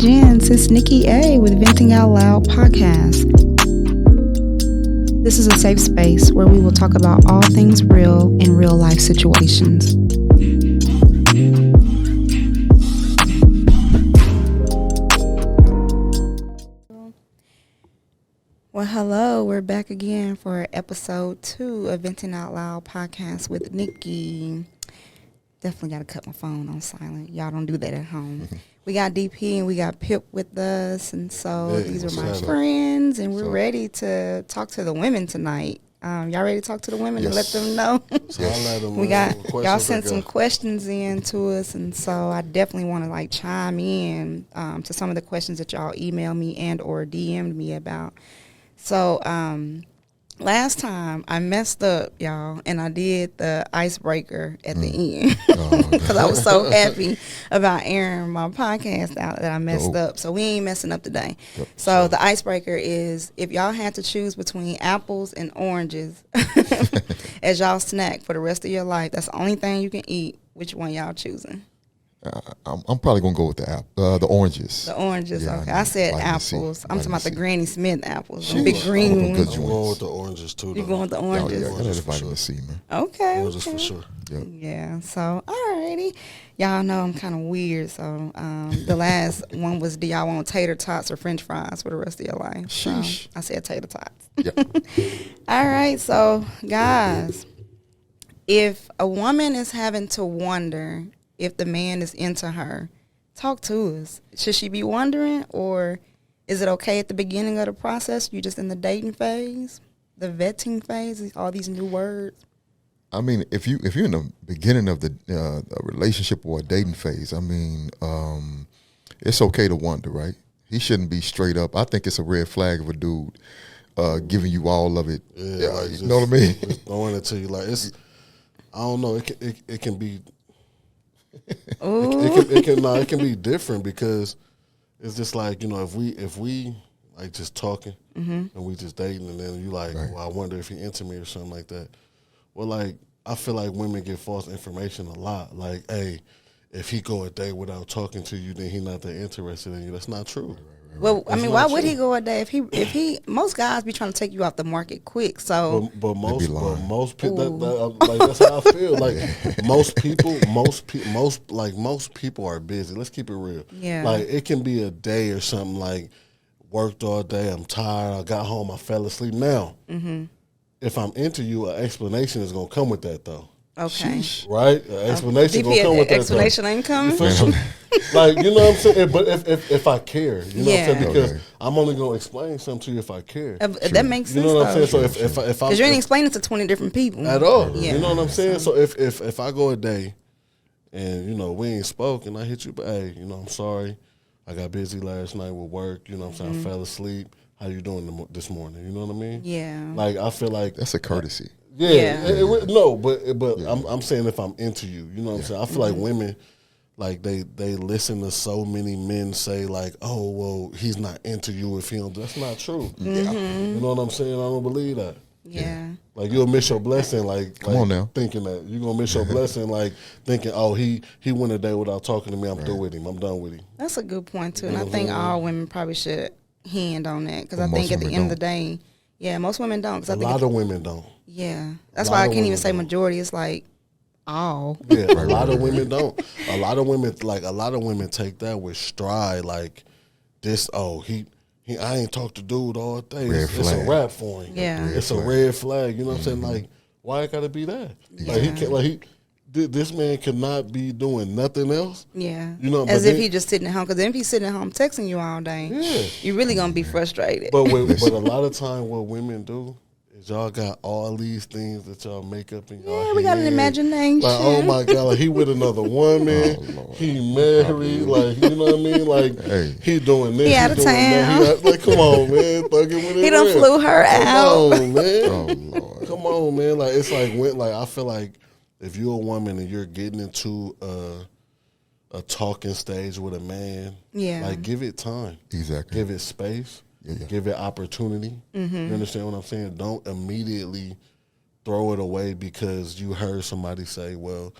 gents, it's Nikki A with Venting Out Loud podcast. This is a safe space where we will talk about all things real in real life situations. Well, hello, we're back again for episode 2 of Venting Out Loud podcast with Nikki. Definitely got to cut my phone on silent. Y'all don't do that at home. We got DP and we got Pip with us, and so these are my friends, and we're ready to talk to the women tonight. Y'all ready to talk to the women and let them know? We got y'all sent some questions in to us, and so I definitely want to chime in to some of the questions that y'all emailed me and or DM'd me about. So last time I messed up, y'all, and I did the icebreaker at the end because I was so happy about airing my podcast out that I messed up. So we ain't messing up today. So the icebreaker is, if y'all had to choose between apples and oranges as y'all snack for the rest of your life, that's the only thing you can eat, which one y'all choosing? I'm probably gonna go with the oranges. The oranges, yeah, okay. I said apples. I'm talking about the Granny Smith apples, the big green ones. I'm going with the oranges too. You going with the oranges? Oh, yeah, that's vitamin C, man. Okay, oranges for sure. Yep. Yeah. So, alrighty, y'all know I'm kind of weird. So, the last one was, do y'all want tater tots or French fries for the rest of your life? Sheesh. I said tater tots. Yep. All right, so guys, if a woman is having to wonder if the man is into her, talk to us. Should she be wondering, or is it okay at the beginning of the process? You just in the dating phase, the vetting phase, all these new words? I mean, if you're in the beginning of the a relationship or a dating phase, I mean, it's okay to wonder, right? He shouldn't be straight up. I think it's a red flag of a dude giving you all of it. Yeah, you know what I mean? Just throwing it to you it's. I don't know. It can be. It can be different, because it's just if we just talking and we just dating, and then you well, I wonder if he into me or something like that. Well, I feel like women get false information a lot. Hey, if he go a day without talking to you, then he not that interested in you. That's not true. Well, I mean, why would he go a day if he? Most guys be trying to take you off the market quick. So, but most people, that's how I feel. Most people are busy. Let's keep it real. Yeah. It can be a day or something. Worked all day, I'm tired. I got home, I fell asleep. Now, if I'm into you, an explanation is gonna come with that, though. Okay. Sheesh. Right? An explanation gonna come with that. Explanation ain't coming. You know what I'm saying? But if I care, you know what I'm saying? Because I'm only gonna explain something to you if I care. That makes sense. You know what I'm saying? So if because you ain't explaining to 20 different people at all. Yeah. You know what I'm saying? So if I go a day and we ain't spoke and I hit you, but hey, I'm sorry, I got busy last night with work. You know what I'm saying? I fell asleep. How you doing this morning? You know what I mean? Yeah. I feel like that's a courtesy. Yeah. I'm saying if I'm into you, you know what I'm saying? I feel like women, they listen to so many men say oh, well, he's not into you if he don't. That's not true. Yeah. You know what I'm saying? I don't believe that. Yeah. You'll miss your blessing. Come on now. Thinking that you're gonna miss your blessing. Thinking, oh, he went a day without talking to me. I'm through with him. I'm done with him. That's a good point too, and I think all women probably should hand on that, because I think at the end of the day, most women don't. A lot of women don't. Yeah, that's why I can't even say majority. It's all. Yeah, a lot of women don't. A lot of women take that with stride. This. Oh, I ain't talked to dude all day. It's a rap for him. Yeah, it's a red flag. You know what I'm saying? Why it gotta be that? Yeah. He can't. This man cannot be doing nothing else. Yeah, as if he just sitting at home. Because if he's sitting at home texting you all day, you're really gonna be frustrated. But a lot of time, what women do is y'all got all these things that y'all make up in y'all head. We got an imagination. Oh my God, he with another woman. He married. You know what I mean? Hey. He doing this. He out of town. Come on, man. He done flew her out. Come on, man. Oh Lord. Come on, man. It's I feel like if you're a woman and you're getting into a talking stage with a man, give it time. Exactly. Give it space. Yeah. Give it opportunity. You understand what I'm saying? Don't immediately throw it away because you heard somebody say, well,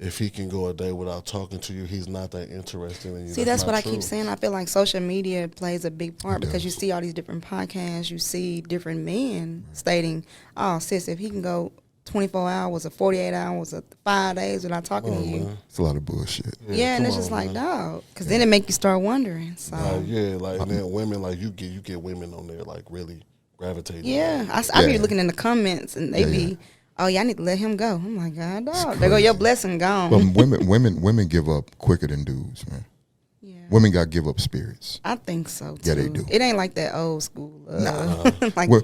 if he can go a day without talking to you, he's not that interested in you. See, that's what I true. keep saying. I feel like social media plays a big part because you see all these different podcasts. You see different men stating, oh, sis, if he can go 24 hours or 48 hours or 5 days without talking to you. Man. It's a lot of bullshit. Yeah, and it's just like, dog. Because then it make you start wondering. So. And then women, like, you get women on there, like, really gravitating. Yeah, I be looking in the comments and they be, oh yeah, I need to let him go. I'm like, God, dog, there go your blessing gone. But women give up quicker than dudes, man. Yeah, Women got give up spirits. I think so too. Yeah, they do. It ain't like that old school. Like, Well,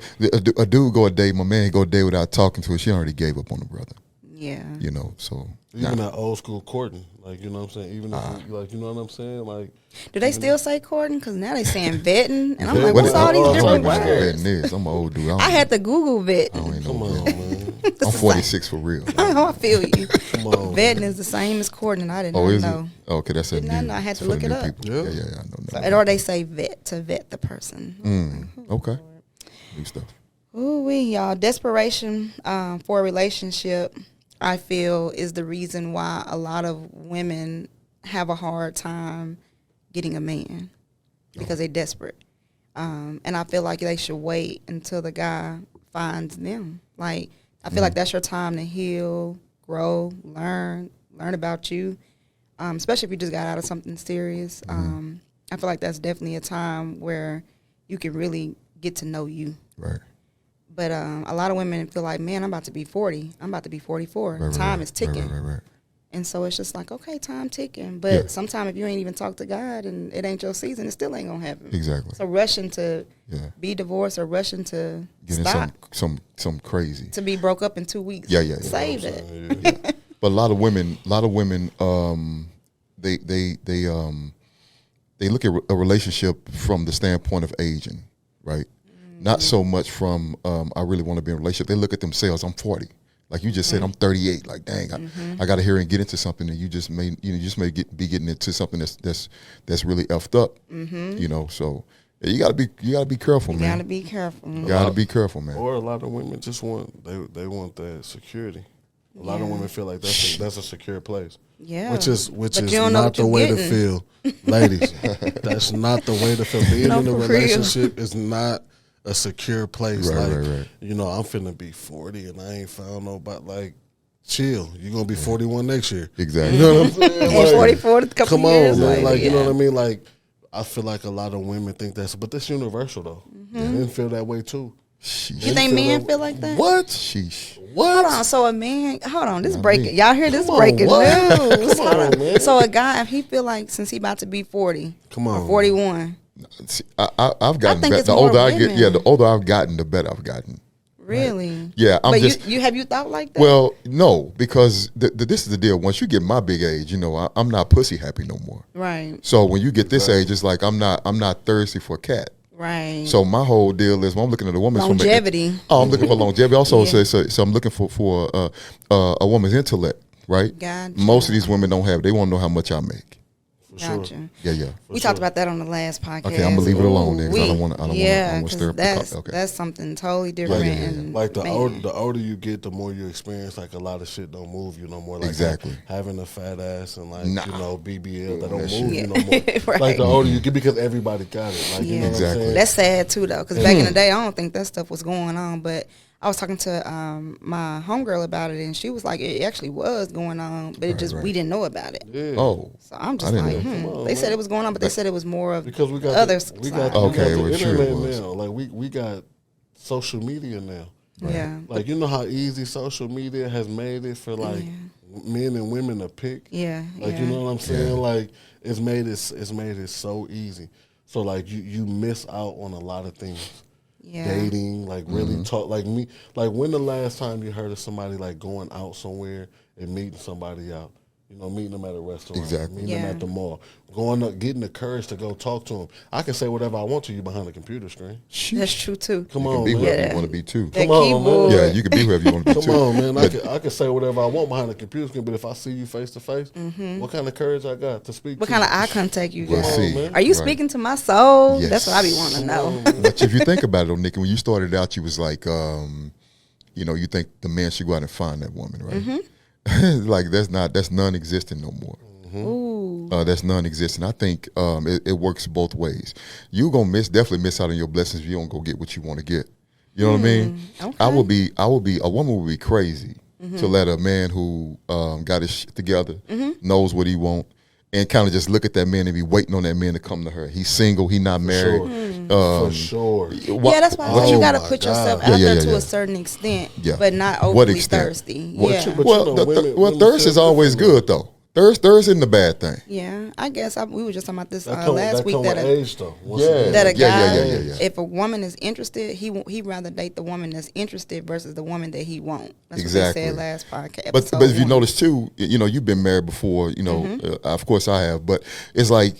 a dude go a day, my man go a day without talking to her. She already gave up on the brother. yeah, You know, so Even that old school courting, like, you know what I'm saying? Even if you, like, you know what I'm saying? Like, do they still say courting? Because now they saying vetting, and I'm Vetting. like, what's all these Oh, different like, words? betting is. I'm an old dude. I had to Google vet. I don't even know come on, what man. I'm 46 for real. I feel you. Come on. Vetting is the same as courting, and I did Oh, not is it? know. Oh, okay, that's a Did not new. know. I had it's to for the look it new up. people. Yeah. I know that. Or they say vet to vet the person. Okay. New stuff. Ooh, y'all. Desperation for a relationship, I feel, is the reason why a lot of women have a hard time getting a man because they're desperate. And I feel like they should wait until the guy finds them. Like, I feel like that's your time to heal, grow, learn about you, especially if you just got out of something serious. I feel like that's definitely a time where you can really get to know you. Right. But a lot of women feel like, man, I'm about to be 40. I'm about to be 44. Time is ticking. Right. And so it's just like, okay, time ticking. But sometimes if you ain't even talk to God and it ain't your season, it still ain't going to happen. Exactly. So rushing to Yeah. be divorced or rushing to Getting stop some crazy. to be broke up in 2 weeks. Yeah. Save You know it. what I'm saying? Yeah. But a lot of women, they look at a relationship from the standpoint of aging, right? Not so much from I really want to be in a relationship. They look at themselves. I'm 40. Like you just said, I'm 38. Like, dang, I got to hear and get into something, and you just may be getting into something that's really effed up. You know, so you gotta be careful, You man. got to be careful. You gotta be careful, man. Or a lot of women just want they want that security. A lot of women feel like that's a secure place. Yeah. Which is But you don't know not what the you're way to getting. feel, ladies. That's not the way to feel. Being No, in a for real. relationship is not a secure place. Right. You know, I'm finna be 40 and I ain't found nobody. Like, chill. You're gonna be 41 next year. Exactly. You know what I'm saying? And Like, 44 a couple come years on, man. later, Like, you know yeah. what I mean? Like, I feel like a lot of women think but that's universal though. Men feel that way too. Sheesh. You think men feel like that? What? Sheesh. What? Hold on, so a man, this breaking. Y'all hear this Come on, breaking what? news? Come on, man. So a guy, if he feel like since he about to be 40, Come on. or 41, See, I've gotten think better. it's The more older I get, women. the older I've gotten, the better I've gotten. really? Yeah, I'm but just. you have you thought like that? Well, no, because this is the deal. Once you get my big age, you know, I'm not pussy happy no more. right, So when you get this age, it's like I'm not thirsty for a cat. right. So my whole deal is when I'm looking at a woman, Longevity. I'm looking for longevity. Also, Yeah. so I'm looking for a woman's intellect, right? Gotcha. Most of these women don't have. They want to know how much I make. For sure. Gotcha. Yeah. We talked about that on the last podcast. Okay, I'm gonna leave it alone then, 'cause I We- don't wanna- I don't wanna- yeah, I don't wanna 'cause stir up the that's okay. that's something totally different. yeah. And Like the man. older you get, the more you experience. Like a lot of shit don't move you no more. Like Exactly. having a fat ass and like Nah. BBL that don't That move shit. you no more. Right. Like the older you get, because everybody got it. Like you know Exactly. what I'm saying? That's sad too, though, because back in the day, I don't think that stuff was going on. But I was talking to my homegirl about it, and she was like, it actually was going on, but it just we didn't know about it. Yeah. Oh, So I'm I just didn't like, know. Come on, they said man. it was going on, but they said it was more of Because we got the other we got, side. Okay, we got well, the sure it internet was. now. Like we got social media now. Yeah, Like you know how easy social media has made it for like men and women to pick. yeah, Like yeah. you know what I'm saying? Like it's made it so easy. So like you miss out on a lot of things. Yeah. Dating, like Mm-hmm. really talk like me. Like when the last time you heard of somebody like going out somewhere and meeting somebody out? You know, meeting them at a restaurant, Exactly. meeting them Yeah. at the mall, going up, getting the courage to go talk to them. I can say whatever I want to you behind the computer screen. That's true too. Come you can on, be man. whoever Yeah. you want to be too. That Come on, man. keyboard. Yeah, you can be whoever you want to be Come too. on, man. But I can say whatever I want behind the computer screen, but if I see you face to face, what kind of courage I got to speak What to kind you? of eye contact you We'll got? see. man. Are you Right. speaking to my soul? Yes. That's what I be wanting to know. But if you think about it, though, Nikki, when you started out, you was like, you know, you think the man should go out and find that woman, right? like that's non-existent no more. Ooh. That's non-existent. I think it works both ways. You gonna definitely miss out on your blessings if you don't go get what you want to get. You know what I mean? Okay. A woman would be crazy to let a man who got his shit together, knows what he want, and kind of just look at that man and be waiting on that man to come to her. He's single. He not married. For sure. Yeah, that's why you got to put yourself out there to yeah. a certain extent, Yeah. but not What overly extent? thirsty. What- Yeah. women thirst feel is always different, good though. Thirst isn't a bad thing. Yeah, I guess we were just talking about this That last week come with that age though. Once Yeah. again. that a guy, Yeah. if a woman is interested, he'd rather date the woman that's interested versus the woman that he won't. That's Exactly. what they said last podcast. But if you one. notice too, you've been married before. Of course I have. But it's like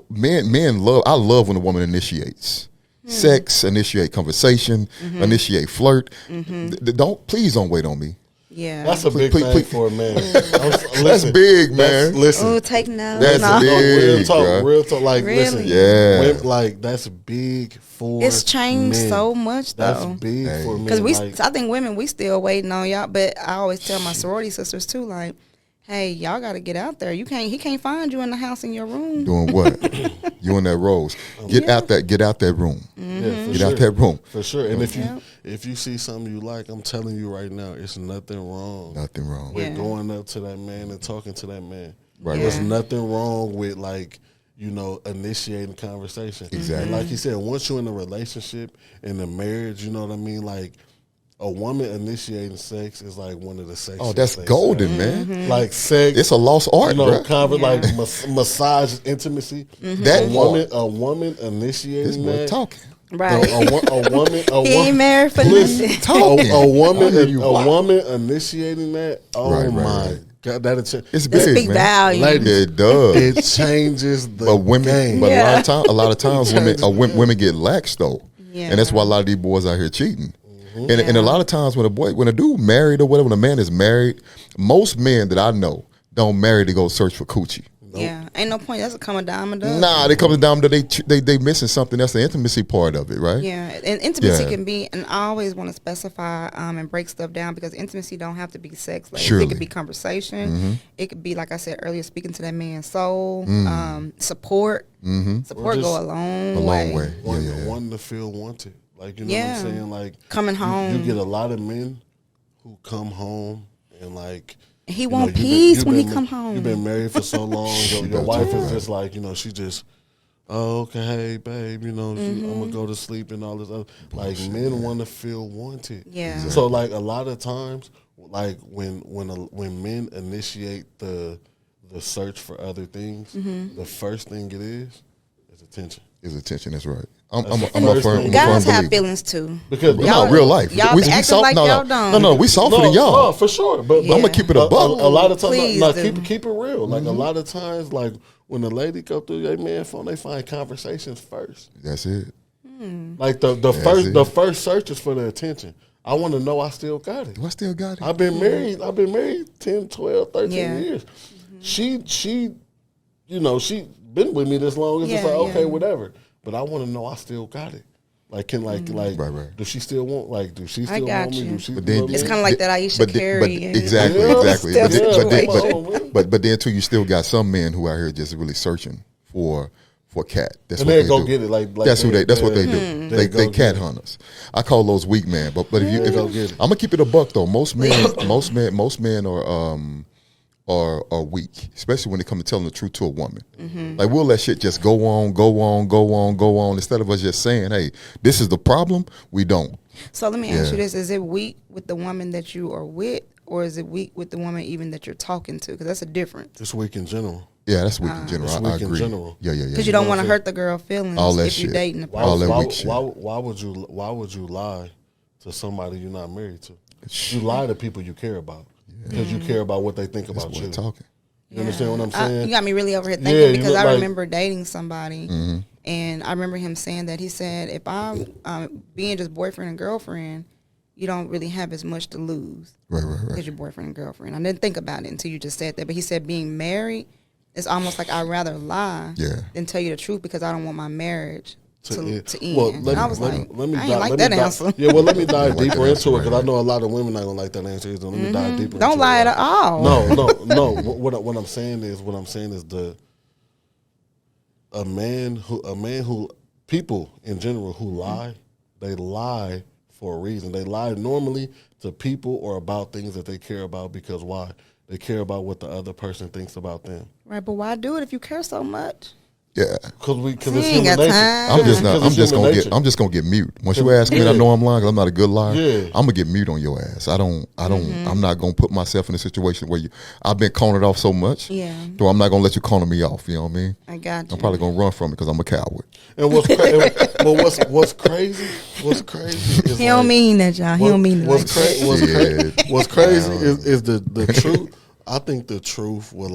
men love. I love when a woman initiates sex, initiate conversation, initiate flirt. Please don't wait on me. Yeah, That's a big thing for a man. That's big, man. Listen, oh, take notes. That's No. big. real talk. Like, Really? listen, Yeah. women, like that's big for. It's changed men. so much That's though. big for men. Because like, I think women, we still waiting on y'all. But I always tell my sorority sisters too, like, hey, y'all got to get out there. He can't find you in the house in your room. Doing what? You in that rose. Get out that room. yeah, for Get sure. out that room. For sure. And Yeah. if you see something you like, I'm telling you right now, it's nothing wrong Nothing wrong. with Yeah. going up to that man and talking to that man. Right, Yeah. There's nothing wrong with initiating conversation. Exactly. And like you said, once you're in a relationship and a marriage, you know what I mean? Like a woman initiating sex is like one of the sexiest Oh, that's things golden, ever. man. Like sex. It's a lost art, bro. Like massage, intimacy. That A woman This initiating boy that. talking. Right. A He ain't married for listen, nothing. Talking. a woman, I hear you. a woman initiating that. Oh Right, my right. God, that'll change. It's That big, speak man. value. Ladies, It does. It changes the But women, game. but Yeah. a lot of times women get lax though, Yeah. and that's why a lot of these boys out here cheating. And a lot of times when a dude married or whatever, when a man is married, most men that I know don't marry to go search for coochie. Yeah, ain't no point. That's a come a dime a dozen. Nah, they come down to they missing something. That's the intimacy part of it, right? Yeah, and intimacy Yeah. can be, and I always want to specify and break stuff down because intimacy don't have to be sex. Like, Surely. it could be conversation. It could be, like I said earlier, speaking to that man's soul, support. Support Or just go a long A long way. Wanting to feel wanted. Like, you know Yeah. what I'm saying? Like Coming home. You get a lot of men who come home and like He you know, want you've been- peace you've when he been- come home. You've been married for so long. Your does wife too, is right. just like, she just, oh, okay, hey, babe, I'm gonna go to sleep and all this other. Like, men want to feel wanted. Yeah. Exactly. So like a lot of times, like when men initiate the search for other things, the first thing it is attention. Is attention. That's right. I'm That's a the first firm. thing. I'm a Guys firm have believer. feelings too. Because No, real life. Y'all we acting soft. like No, y'all no, don't. no. We softer than y'all. No, for sure. But Yeah. I'm gonna keep it a buck. A lot of times, Please like, do. keep it real. Like a lot of times, like when the lady go through their man phone, they find conversations first. That's it. Like the first search is for the attention. I want to know I still got it. Do I still got it? I've been married 10, 12, 13 Yeah. years. She she been with me this long. It's just Yeah, like, okay, yeah. whatever. But I want to know I still got it. Like, Right. does she still want, do she I still got want me? you. Do she But then love me? It's kind of like that Aisha But Carey. and- exactly, Yeah. exactly. Steph situation. But then too, you still got some men who out here just really searching for cat. That's And what they'll they go do. get it. Like That's what they do. They go cat get it. hunters. I call those weak men. But if you, Go get it. I'm gonna keep it a buck though. Most men are weak, especially when it comes to telling the truth to a woman. Like, we'll let shit just go on instead of us just saying, "Hey, this is the problem." We don't. So let me ask Yeah. you this: is it weak with the woman that you are with, or is it weak with the woman even that you're talking to? Because that's a difference. It's weak in general. Yeah, that's weak in general. It's I weak in agree. general. Yeah. Because you don't want to hurt the girl feelings All that if you're shit. dating the person. All that weak shit. Why would you lie to somebody you're not married to? You lie to people you care about because you care about what they think That's about what you. I'm talking. You understand what I'm saying? You got me really over here thinking Yeah, you because look I like- remember dating somebody, and I remember him saying that he said, if I'm being just boyfriend and girlfriend, you don't really have as much to lose Right. because you're boyfriend and girlfriend. I didn't think about it until you just said that, but he said being married, it's almost like I'd rather lie Yeah. than tell you the truth because I don't want my marriage to end. Well, let I me, was let, like, let me I ain't dive, like let that me dive- answer. Yeah, well, let me dive like deeper that into answer, it because I know a lot of women not gonna like that answer. Either. Let me dive deeper. Don't into lie it. at all. No. What I'm saying is a man who people in general who lie, they lie for a reason. They lie normally to people or about things that they care about because why? They care about what the other person thinks about them. Right, but why do it if you care so much? Yeah. Because it's ain't human got nature. time. I'm just gonna get mute. Once you ask me and I know I'm lying 'cause I'm not a good liar, Yeah. I'm gonna get mute on your ass. I'm not gonna put myself in a situation where I've been cornered off so much. Yeah. So I'm not gonna let you corner me off, you know what I mean? I got you. I'm probably gonna run from it because I'm a coward. And what's crazy is He don't mean that, y'all. He don't mean it like that. What's crazy is the truth. I think the truth will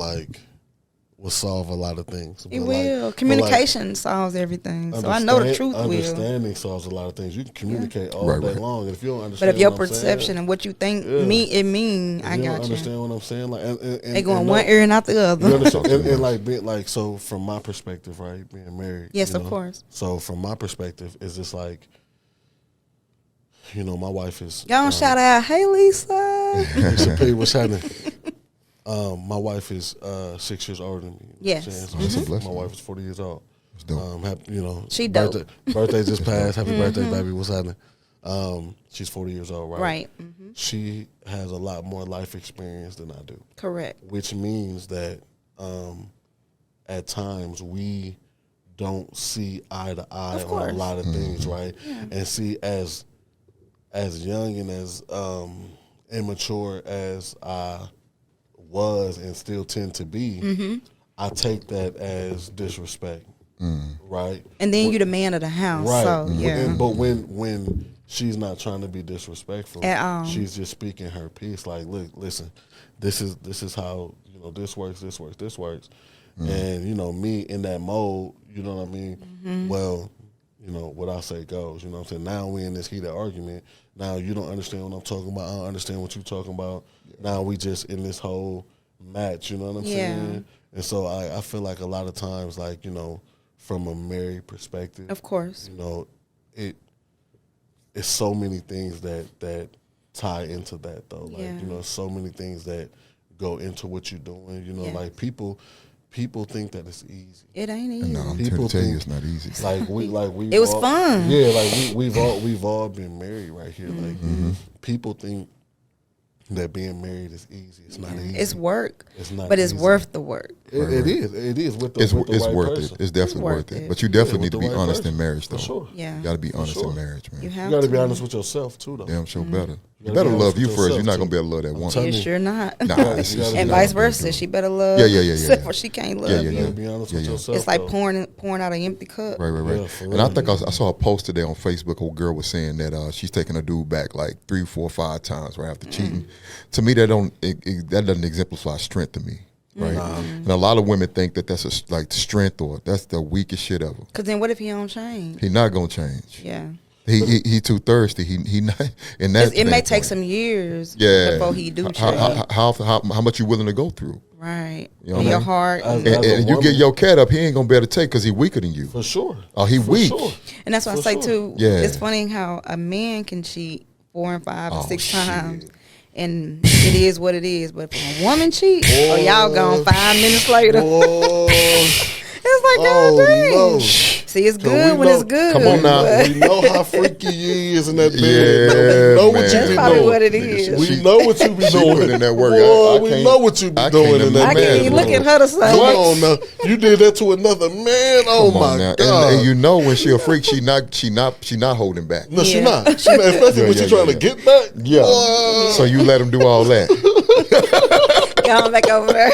solve a lot of things. It will. Communication solves everything. So I know the truth will. Understanding solves a lot of things. You can communicate all day long, and if you don't understand, But if your what I'm perception saying, and what you think Yeah. it mean, I you got don't you. understand what I'm saying. Like, and They going and one ear and out the You other. understand? and like being like so from my perspective, right? Being married. Yes, you of know? course. So from my perspective, it's just like, my wife is. Y'all don't shout out, hey Lisa. Chappelle, what's happening? My wife is 6 years older than me. You know Yes. what I'm saying? That's a So blessing. my wife is 40 years old. It's dope. She dope. Birthday just passed. Happy birthday, baby. What's happening? She's 40 years old, right? Right. She has a lot more life experience than I do. Correct. Which means that at times we don't see eye to eye on a lot of things, right? Yeah. And see, as young and as immature as I was and still tend to be, I take that as disrespect, right? And then you the man of the house, Right. so yeah. But when she's not trying to be disrespectful At all. she's just speaking her piece. Like, look, listen, this is how this works. And me in that mode, you know what I mean? Well, what I say goes. You know what I'm saying? Now we in this heated argument. Now you don't understand what I'm talking about. I don't understand what you're talking about. Now we just in this whole match. You know what I'm saying? And so I feel like a lot of times, like, from a married perspective, Of course. it's so many things that tie into that though. Like, so many things that go into what you're doing. Like people think that it's easy. It ain't easy. No, I'm People tell you think- it's not easy. Like we It was fun. Yeah, like we've all been married right here. Like people think that being married is easy. It's not easy. It's work. It's not but it's easy. worth the work. It is. It is with the It's with the right worth person. it. It's definitely worth worth it. it. But you definitely with need to the be right honest person. in marriage, though. For sure. Yeah. You got to be honest sure. in marriage, man. You have You got to be to. honest with yourself too, though. Damn sure better. You gotta better be love honest you with first. You're yourself, not gonna too. be able to love that woman. telling You you. sure not. Nah, You it's gotta just, be And honest vice with versa. She better love. Yeah. Except for she can't love Yeah. You you. gotta be honest with Yeah. yourself. It's like though. pouring out an empty cup. Right. Yeah, for And I real. think I saw a post today on Facebook. A girl was saying that she's taking a dude back like 3, 4, 5 times right after cheating. To me, that doesn't exemplify strength to me. Right, and a lot of women think that that's like strength or that's the weakest shit ever. Because then what if he don't change? He not gonna change. Yeah. He too thirsty. He not. And that It may take some years before he do change. How much you willing to go through? Right. You know And what I your mean? heart. As And a you get woman- your cat up, he ain't gonna be able to take because he weaker than you. For sure. Oh, he For weak. sure. And that's why I For say sure. too. Yeah. It's funny how a man can cheat 4 and 5 and Oh, 6 shit. times, and it is what it is. But if a woman cheat, y'all gone 5 minutes later. Oh, It's like, God dang. no. See, it's So good we when know- it's good. Come on now. but We know how freaky you is in that bed. Yeah, we know what man. you That's be probably doing. what it Nigga, is. We know what you be She doing. put in that work. Boy, I we can't- know what you be I doing can't in that I can't imagine. even bed. look at her to say. Come on now. You did that to another man. Oh Come on my now. God. And you know when she a freak, she not holding back. no, she Yeah. not. She not. Especially when she trying to get back. Yeah. Boy. So you let him do all that. Gone back over there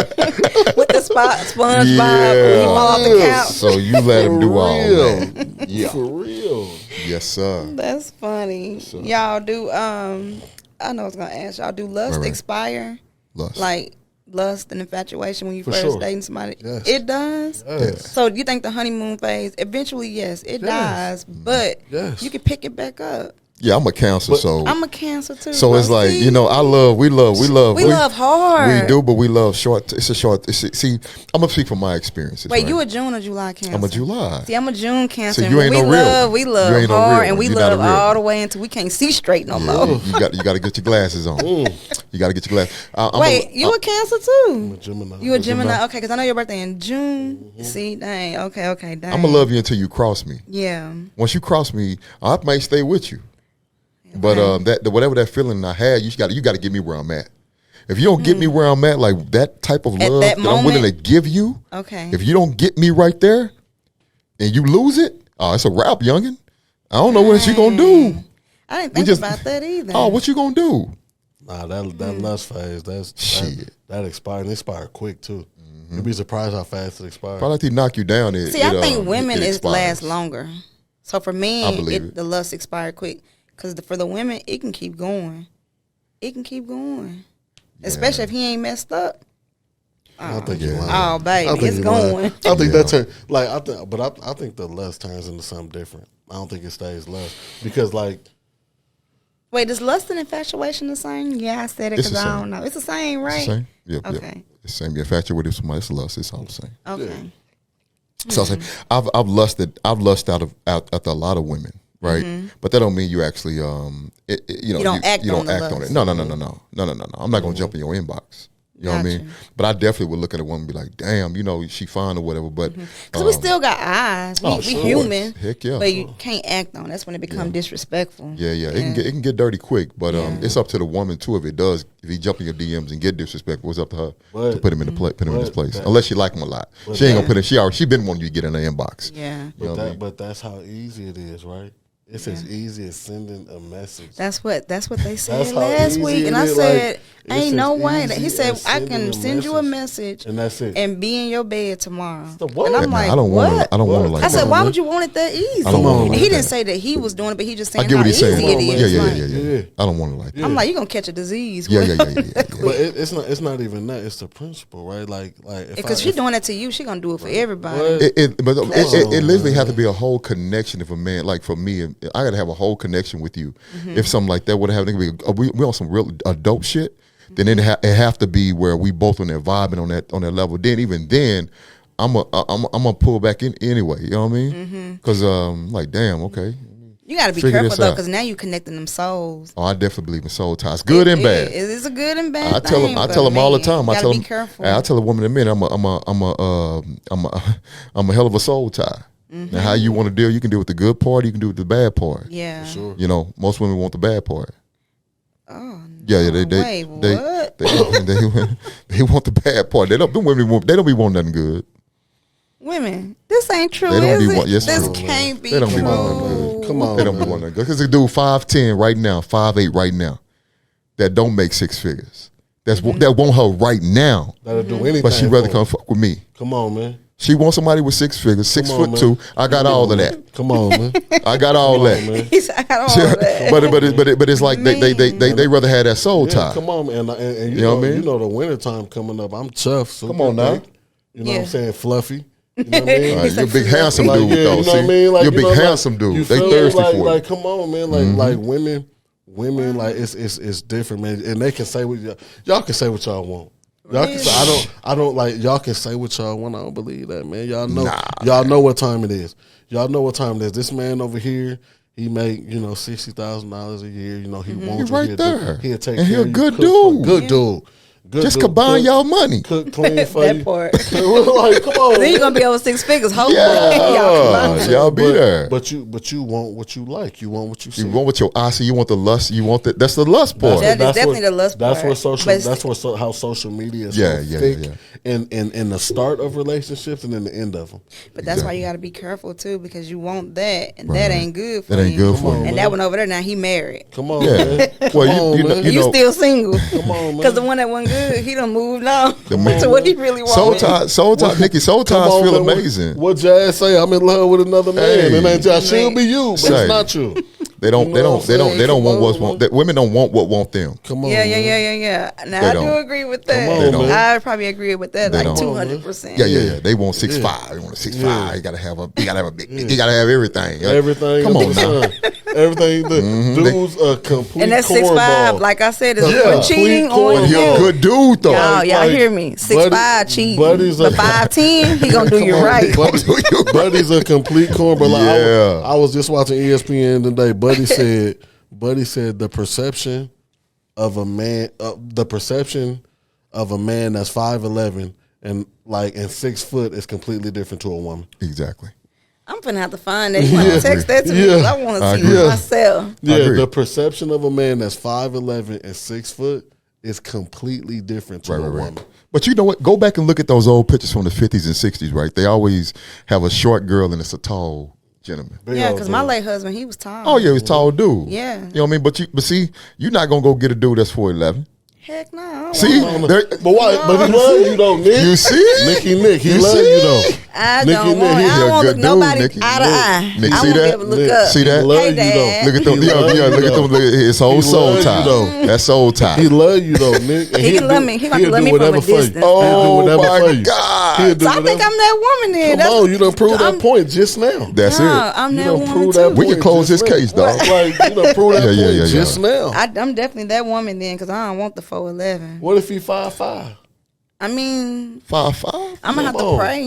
with the SpongeBob. Yeah. When he fall off the couch. So you let him do all real. that. Yeah. For real. Yes, sir. That's funny. Y'all do. I know I was gonna ask y'all. Do lust Right. expire? Lust. Like lust and infatuation when you For first sure. dating somebody? Yes. It does. Yes. So you think the honeymoon phase eventually? Yes, it Yes. dies, but Yes. you can pick it back up. Yeah, I'm a Cancer, so I'm a Cancer too. so it's like, see? you know, we love hard. We do, but we love short. It's a short. See, I'm gonna speak from my experiences. Wait, right? you a June or July Cancer? I'm a July. See, I'm a June Cancer. So you ain't we no real love, one. we You love ain't no hard, real and one. we You're not love a real all one. the way until we can't see straight no Yeah, more. you got to get your glasses on. You got to get your glasses. Wait, you a Cancer too? a Gemini. You a Gemini? Okay, because I know your birthday in June. See, dang. Okay, dang. I'm gonna love you until you cross me. Yeah. Once you cross me, I might stay with you. But whatever that feeling I had, you got to get me where I'm at. If you don't get me where I'm at, like that type of love that I'm willing to give you, okay. If you don't get me right there, and you lose it, oh, it's a wrap, youngin. I don't know what you gonna do. I didn't think about that either. Oh, what you gonna do? Nah, that lust phase, that expired. And it expired quick too. You'd be surprised how fast it expired. Probably if he knock you down. See, I think women it is last longer. So for men, the lust expired quick. Because for the women, it can keep going. It can keep going. Yeah. Especially if he ain't messed up. I think you're lying. Oh, baby, it's going. I think that's like I think the lust turns into something different. I don't think it stays lust because like. Wait, is lust and infatuation the same? Yeah, I said it because I don't know. It's the same, right? It's the same. Yep, okay. Yep. It's the same. You're infatuated with somebody. It's lust. It's all the same. Okay. Yeah. So I say I've lusted out after a lot of women. Right, but that don't mean you actually, you don't act on it. No. I'm not gonna jump in your inbox. You know what I mean? But I definitely would look at a woman and be like, damn, you know, she fine or whatever. But because we still got eyes, we human. Heck yeah. But you can't act on it. That's when it becomes disrespectful. Yeah. It can get dirty quick. But it's up to the woman too. If he jump in your DMs and get disrespectful, it's up to her to put him in his place. Unless she like him a lot, she ain't gonna put him. She been wanting you to get in her inbox. Yeah. But that's how easy it is, right? It's as easy as sending a message. That's what they said last week, and I said, "Ain't no way." He said, "I can send you a message, and that's it, and be in your bed tomorrow." And I'm like, I don't want it like that. I said, "Why would you want it that easy?" He didn't say that he was doing it, but he just saying how easy it is. Yeah. I don't want it like that. I'm like, you're gonna catch a disease. Yeah. But it's not even that. It's the principle, right? Like because she's doing that to you, she gonna do it for everybody. It literally have to be a whole connection. If a man, like for me, I gotta have a whole connection with you. If something like that would have happened, we on some real adult shit. Then it have to be where we both on that vibing on that level. Then even then, I'm gonna pull back in anyway. You know what I mean? Because like damn, okay. You got to be careful though, because now you connecting them souls. Oh, I definitely believe in soul ties, good and bad. It is a good and bad. I tell them all the time. I tell them, careful. I tell a woman in a minute, I'm a hell of a soul tie. Now, how you want to deal? You can deal with the good part. You can deal with the bad part. Yeah, for sure. You know, most women want the bad part. Oh, yeah. They want the bad part. They don't be wanting nothing good. Women, this ain't true. They don't is be it? want. Yes, this true. can't be They don't true. be wanting nothing good. Come on, they don't be wanting nothing good. Because they do 5'10" right now, 5'8" right now. That don't make six figures. That want her right now. That'll do anything. But she rather come fuck with me. Come on, man. She wants somebody with 6 figures, 6'2". I got all of that. Come on, man. I got all that. He said, I got all of that. But it's like they rather have that soul tie. Come on, man. And you know what I mean? You know the wintertime coming up. I'm tough. Come on now. You know what I'm saying? Fluffy. You know what I mean? You're a big handsome dude, though. You know what I mean? You're a big handsome dude. They thirsty for you. Like, come on, man. Like women, like it's different, man. And they can say what y'all can say what y'all want. Y'all can say, I don't like y'all can say what y'all want. I don't believe that, man. Y'all know what time it is. Y'all know what time it is. This man over here, he make $60,000 a year. You know he wants you right there. He'll take and care he a good dude. Good dude. Just combine y'all money. Cook clean for that you. part. Like, come on. Then you're gonna be over 6 figures. Hopefully, y'all be there. But you want what you like. You want what you see. You want what your eye see. You want the lust. You want the. That's the lust part. That is definitely the lust part. That's how social media is. Thick in the start of relationships and in the end of them. But that's why you got to be careful too, because you want that, and that ain't good for you. That ain't good for you. And that one over there, now he married. Come on, man. Well, you still single. Come on, man. Because the one that wasn't good, he done moved on to what he really wanted. Soul tie, Nikki. Soul ties feel amazing. What Jazz say? I'm in love with another man, and ain't just she'll be you, but it's not you. They don't want what's want. Women don't want what want them. Come on. Yeah. Now I do agree with that. I probably agree with that, like 200%. Yeah. They want 6'5". They want a 6'5". You gotta have a big. You gotta have everything. Everything. Come on now. Everything. Dude's a complete And that's cornball. 6'5", like I said, is Yeah. cheating Complete on He a him. good dude though. Y'all hear me? 6'5" cheating. Buddy's But 5'10", he gonna do you right. Buddy's a complete cornball. Like, Yeah. I was just watching ESPN today. Buddy said the perception of a man, that's 5'11" and 6 foot is completely different to a woman. Exactly. I'm finna have to find that. You want to text that to me? Yeah. I want to I see agree. it myself. Yeah, agree. the perception of a man that's 5'11" and 6 foot is completely different to a woman. But you know what? Go back and look at those old pictures from the 50s and 60s, right? They always have a short girl and it's a tall gentleman. Yeah, because my late husband, he was tall. Oh yeah, he was a tall dude. Yeah. You know what I mean? But see, you're not gonna go get a dude that's 4'11". Heck no. I don't See, want there- But why? But he love you though, Nick. you see, Nick, he You love see? you though. I Nicky, don't Nick, want. he I a don't want to good look nobody dude, Nicky. eye to eye. Nick, I see want to be that? able to look Nick, up. see that? He love Hey, you, though. Dad. Look at them. He love Yeah, you, look at though. them. Look at his whole He soul love you, tie. though. That's soul tie. He love you though, Nick. And He he'll can love do- me. He about to he'll love do me from a whatever for you. distance. He'll do Oh whatever my for you. God! He'll do So I think whatever. I'm that woman then. Come on, you done proved that point just now. That's No, it. I'm You that done woman proved too. that We can point close just this now. case, dog. Like, you done proved that Yeah, point yeah. just now. I'm definitely that woman then because I don't want the 4'11". What if he 5'5"? I mean, 5'5". I'm going to have Come to on. pray.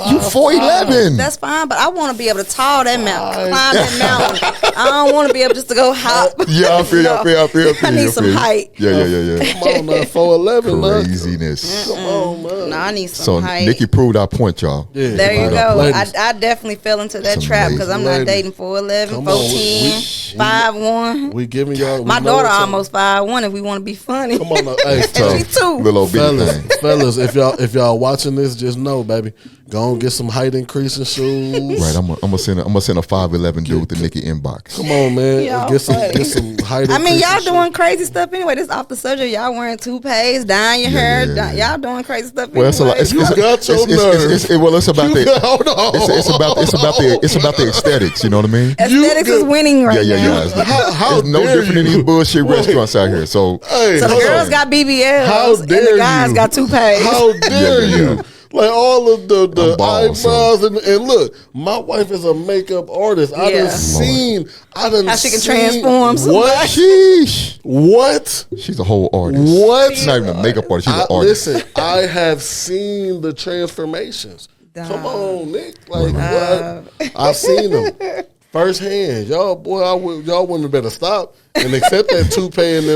You 4'11". That's fine, but I want to be able to tall that mountain, climb that mountain. I don't want to be able just to go hop. Yeah, I feel you. I feel you. I need some height. Yeah. Come on now, 4'11", man. Craziness. Come on, man. No, I need some So height. Nikki proved our point, y'all. Yeah, There you go. ladies. I definitely fell into that It's trap because I'm not amazing. dating 4'11", Come on, 4'10", 5'1". We giving y'all. My we know daughter it's a- almost 5'1" if we want to be funny. Come on, now. Hey, So, She too. little old bitty thing. fellas, if y'all watching this, just know, baby, go and get some height increasing shoes. Right, I'm gonna send a 5'11" dude to Nikki inbox. Come on, man. Y'all Get some funny. height. I mean, y'all increasing doing crazy stuff anyway. This off the subject. Y'all wearing toupees, dyeing your hair. yeah. Y'all doing crazy stuff Well, it's a lot. anyway. You got your nerve. Well, it's about the. Hold on. It's about the aesthetics. You know what I mean? Aesthetics is winning right Yeah. now. It's, How it's no dare different than you? these bullshit restaurants out here. So, Hey, So the hold girls on. got BBLs How and dare the guys you? got toupees. How dare Yeah. you? Like all of the I'm bald, eyebrows and look, my wife is a makeup artist. I Yeah. done seen. How she can transform What? sheesh. What? She's a whole artist. What? She's not even a makeup artist. She's an artist. Listen, I have seen the transformations. Dog. Come on, Nick. Like what? I've seen them firsthand. Y'all, boy, y'all wouldn't better stop and accept that toupee and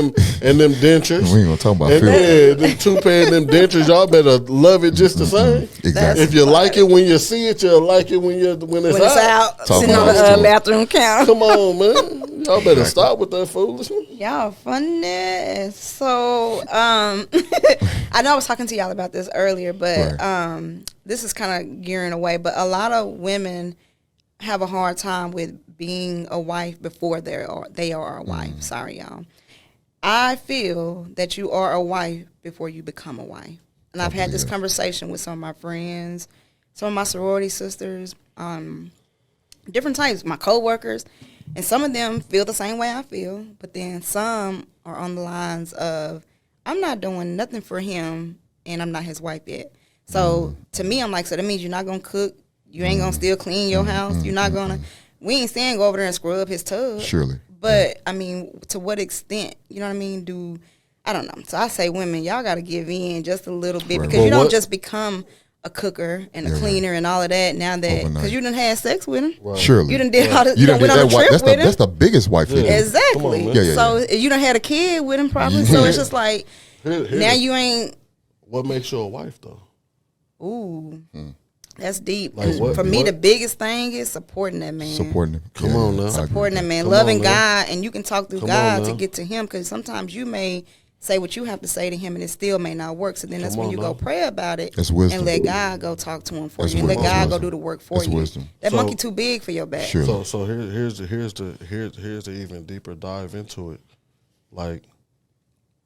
them dentures. We ain't gonna talk about And filth. yeah, them toupee and them dentures, y'all better love it just the same. Exactly. If you like it when you see it, you'll like it when it's When it's out, Talk sitting on about the it. bathroom counter. Come on, man. Y'all better stop with that foolishness. Y'all funny. So, I know I was talking to y'all about this earlier, but Right. this is kind of gearing away. But a lot of women have a hard time with being a wife before they are a wife. Sorry, y'all. I feel that you are a wife before you become a wife. And I've had this conversation with some of my friends, some of my sorority sisters, different types, my coworkers, and some of them feel the same way I feel, but then some are on the lines of, I'm not doing nothing for him and I'm not his wife yet. So to me, I'm like, so that means you're not going to cook, you ain't going to still clean your house, you're not going to, we ain't saying go over there and scrub his tub. Surely. But, I mean, to what extent, you know what I mean, I don't know. So I say women, y'all got to give in just a little bit Right. because Well, you don't what- just become a cooker and a Yeah. cleaner and all of that now that, Overnight. because you done had sex with him. Surely. You done did all the, You done went did on that a wife. trip with him. That's the biggest wife you Yeah. do. Exactly. Come on, man. Yeah. So you done had a kid with him probably. So it's just like, Here- now you ain't, What makes you a wife, though? ooh, that's deep. Like And what- for me, what- the biggest thing is supporting that man. Supporting him. Come on now. I agree. Supporting that man, Come loving on now. God, and you can talk through Come God on to now. get to him because sometimes you may say what you have to say to him and it still may not work. So then that's Come when on you now. go pray about it That's wisdom. and let God go talk to him for That's you and let wisdom. God That's go wisdom. do the work for That's you. wisdom. That So- monkey too big for your back. Sure. So here's the even deeper dive into it. Like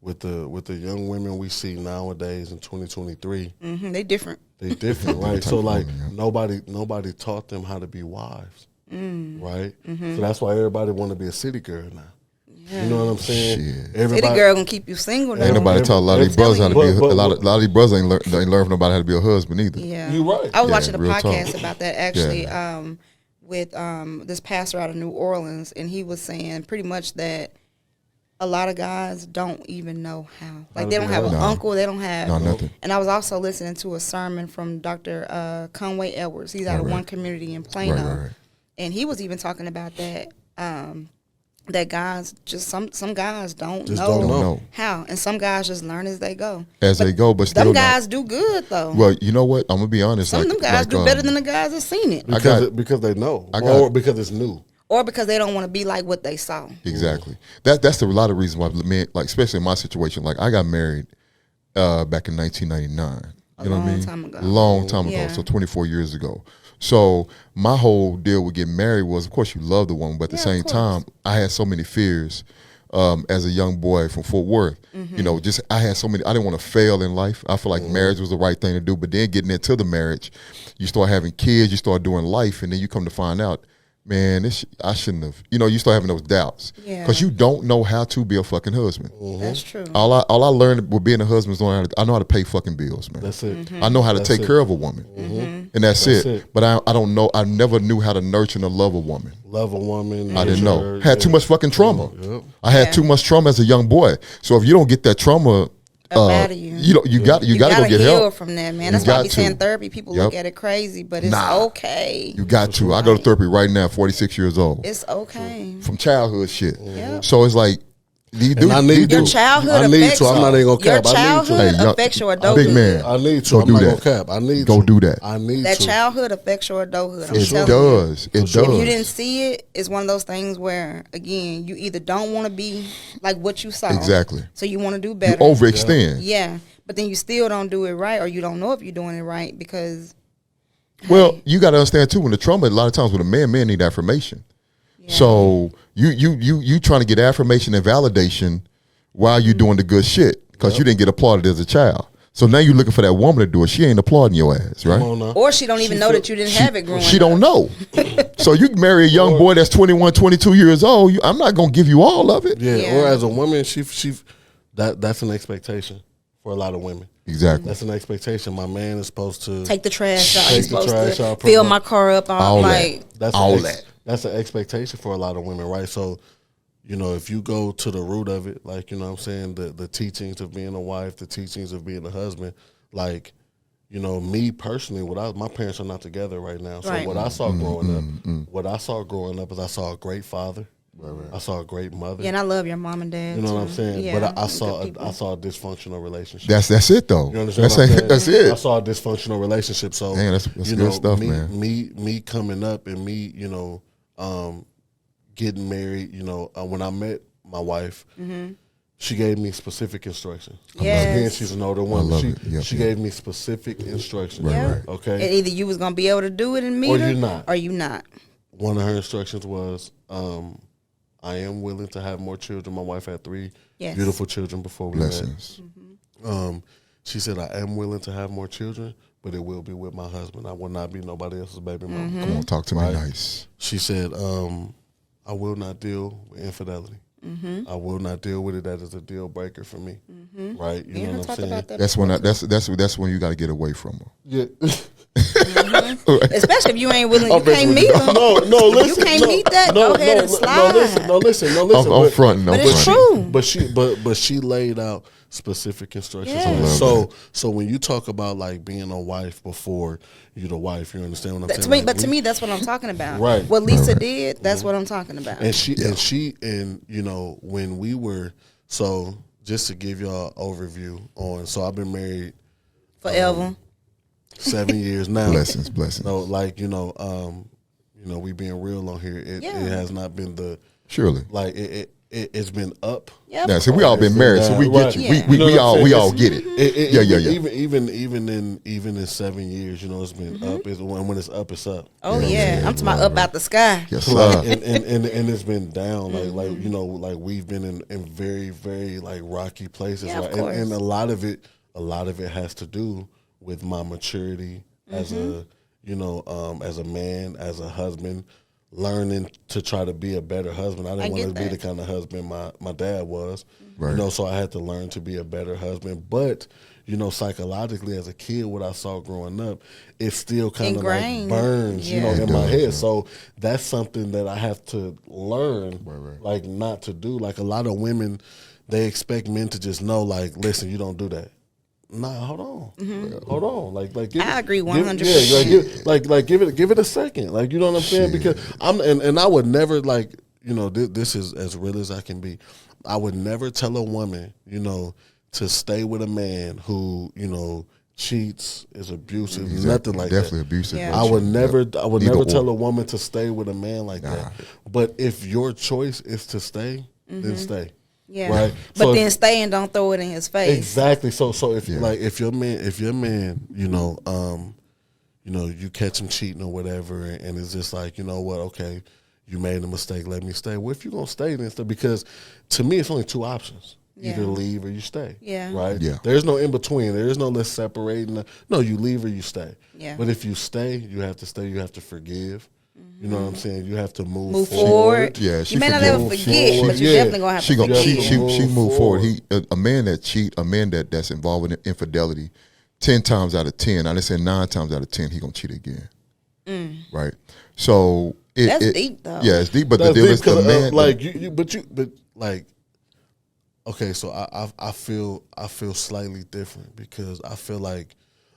with the young women we see nowadays in 2023, They different. they different, right? type So of like women, yeah. nobody taught them how to be wives, right? So that's why everybody want to be a city girl now. You know what I'm saying? Shit. City girl gonna keep you single though. Ain't nobody taught a lot of these brothers how to be. But- A lot of these brothers ain't learn from nobody how to be a husband either. Yeah, You right. I was Yeah, watching a real talk. podcast about that actually. Yeah. with this pastor out of New Orleans, and he was saying pretty much that a lot of guys don't even know how. Like, they don't have an uncle. They don't have nothing. And I was also listening to a sermon from Dr. Conway Edwards. He's out of One Community in Plano. Right. And he was even talking about that, that guys just, some guys don't know how. And some guys just learn as they go. But still them guys do good, though. Well, you know what? I'm going to be honest. Some of them guys do better than the guys that seen it. Because they know. Or because it's new. Or because they don't want to be like what they saw. Exactly. That's a lot of reasons why men, like, especially in my situation, like, I got married back in 1999. You know what I mean? Long time ago. So 24 years ago. So my whole deal with getting married was, of course, you love the woman, but at the same time, I had so many fears as a young boy from Fort Worth. You know, just I had so many. I didn't want to fail in life. I feel like marriage was the right thing to do. But then getting into the marriage, you start having kids, you start doing life, and then you come to find out, man, I shouldn't have. You know, you start having those doubts because you don't know how to be a fucking husband. That's true. All I learned with being a husband is I know how to pay fucking bills, man. That's it. I know how to take care of a woman, and that's it. But I don't know. I never knew how to nurture and love a woman. Love a woman. I didn't know. Had too much fucking trauma. I had too much trauma as a young boy. So if you don't get that trauma out of you, you got to go get heal help from that, man. That's why I be saying therapy. People look at it crazy, but it's okay. You got to. I go to therapy right now. 46 years old. It's okay. From childhood shit. So it's like. Your childhood I need to. I'm not even gonna cap. Your childhood affects your adulthood. Big man. I need to. I'm not gonna cap. I need to. Go do that. I need that to. childhood affects your adulthood. It does. It does. If you didn't see it, it's one of those things where, again, you either don't want to be like what you saw. Exactly. So you want to do better. You overextend. Yeah. But then you still don't do it right, or you don't know if you're doing it right because. Well, you got to understand too. When the trauma, a lot of times with a men need affirmation. Yeah. So you trying to get affirmation and validation while you're doing the good shit because you didn't get applauded as a child. So now you're looking for that woman to do it. She ain't applauding your ass, right? Or she don't even know that you didn't have it growing up. She don't know. So you can marry a young boy that's 21, 22 years old. I'm not going to give you all of it. Yeah. Or as a woman, that's an expectation for a lot of women. Exactly. That's an expectation. My man is supposed to take the trash out. He's supposed to fill my car up. All that. That's an expectation for a lot of women, right? So, you know, if you go to the root of it, like, you know what I'm saying, the teachings of being a wife, the teachings of being a husband, like, you know, me personally, my parents are not together right now. So what I saw growing up is I saw a great father. Right. I saw a great mother. Yeah, and I love your mom and dad. You know too. what I'm saying? Yeah, but I saw a dysfunctional relationship. That's it though. You understand what I'm saying? That's it. I saw a dysfunctional relationship. So that's good stuff, man. Me coming up and me, you know, getting married, you know, when I met my wife, she gave me specific instructions. Yes. Again, she's an older woman. She gave me specific instructions. Right. Okay. And either you was gonna be able to do it and meet her, or you not. One of her instructions was, I am willing to have more children. My wife had 3 beautiful children before we met. She said, I am willing to have more children, but it will be with my husband. I will not be nobody else's baby mama. Come on, talk to me nice. She said, I will not deal with infidelity. I will not deal with it. That is a deal breaker for me. Right? You know what I'm saying? That's when you got to get away from her. Yeah. Especially if you ain't willing, you can't meet them. No, listen. You can't meet that. Go ahead and slide. No, listen. I'm fronting. But it's true. But she laid out specific instructions. Yes. So when you talk about like being a wife before you're the wife, you understand what I'm saying? To me, that's what I'm talking about. Right. What Lisa did, that's what I'm talking about. And you know, when we were, so just to give y'all an overview on, so I've been married forever. 7 years now. Blessings. No, like, you know, we being real on here. It has not been surely like it's been up. Yep. Yeah, so we all been married, so we get you. Yeah. We all get it. Even in 7 years, you know, it's been up. When it's up, it's up. Oh yeah. I'm talking about up out the sky. Yes, like, and it's been down. Like you know, like we've been in very, very like rocky places. Yeah, right? of course. And a lot of it has to do with my maturity as a, you know, as a man, as a husband, learning to try to be a better husband. I didn't want to be the kind of husband my dad was, you know, so I had to learn to be a better husband. But, psychologically as a kid, what I saw growing up, it still kind of like Ingrained. burns, Yeah. in It my does, head. yeah. So that's something that I have to learn, Right. like not to do. Like a lot of women, they expect men to just know, like, listen, you don't do that. Nah, hold on, hold on. Like, give I it- agree give- 100%. give it a second. Like, you know what I'm saying? Shit. Because and I would never like, this is as real as I can be. I would never tell a woman, to stay with a man who, cheats, is abusive, nothing like Definitely that. abusive. Yeah. I would never Either never or. tell a woman to stay with a man like that. But if your choice is to stay, then stay. Yeah. Right. But So then stay and don't throw it in his face. exactly. So if if your man, you catch him cheating or whatever, and it's just like, you know what, okay, you made a mistake, let me stay. Well, if you're gonna stay, then stay, because to me it's only two options. Yeah. Either leave or you stay. Yeah. Right? Yeah. There's no in between. There is no let's separate. No, you leave or you stay. Yeah. But if you stay, you have to stay. You have to forgive. You know what I'm saying? You have to move forward. Yeah, she You may not forgive. ever forget, Forward. but you're Yeah. definitely gonna have She to go, forgive. she move forward. forward. A man that cheat, a man that's involved in infidelity, 10 times out of 10, I just say 9 times out of 10, he gonna cheat again. Right. So That's deep, though. Yeah, it's deep. But That's the deal deep is the 'cause, man. but like, okay, so I feel slightly different because I feel like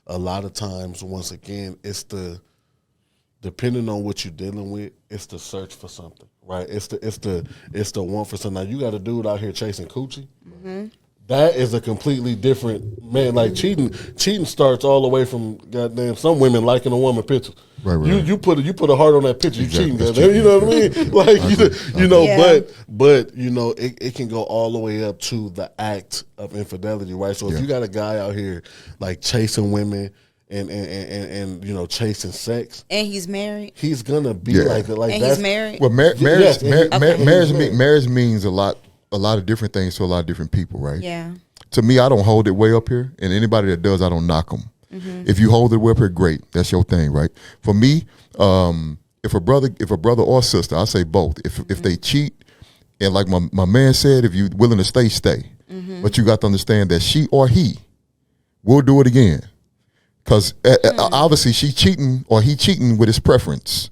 a lot of times, once again, it's depending on what you're dealing with, it's the search for something, right? It's the want for something. Now you got a dude out here chasing coochie. That is a completely different man. Like cheating starts all the way from goddamn some women liking a woman picture. Right. You put a heart on that picture. Exactly. You It's cheating, goddamn. You know what I cheating. mean? Like Yeah. but it can go all the way up to the act of infidelity, right? So if you got a guy out here like chasing women and chasing sex, And he's married. he's gonna be Yeah. like that. Like And that's he's married. Well, Yes, marriage means a lot of different things to a lot of different people, right? Yeah. To me, I don't hold it way up here, and anybody that does, I don't knock them. If you hold it way up here, great. That's your thing, right? For me, if a brother or sister, I say both. If they cheat, and like my man said, if you're willing to stay, stay. But you got to understand that she or he will do it again, because obviously she cheating or he cheating with his preference.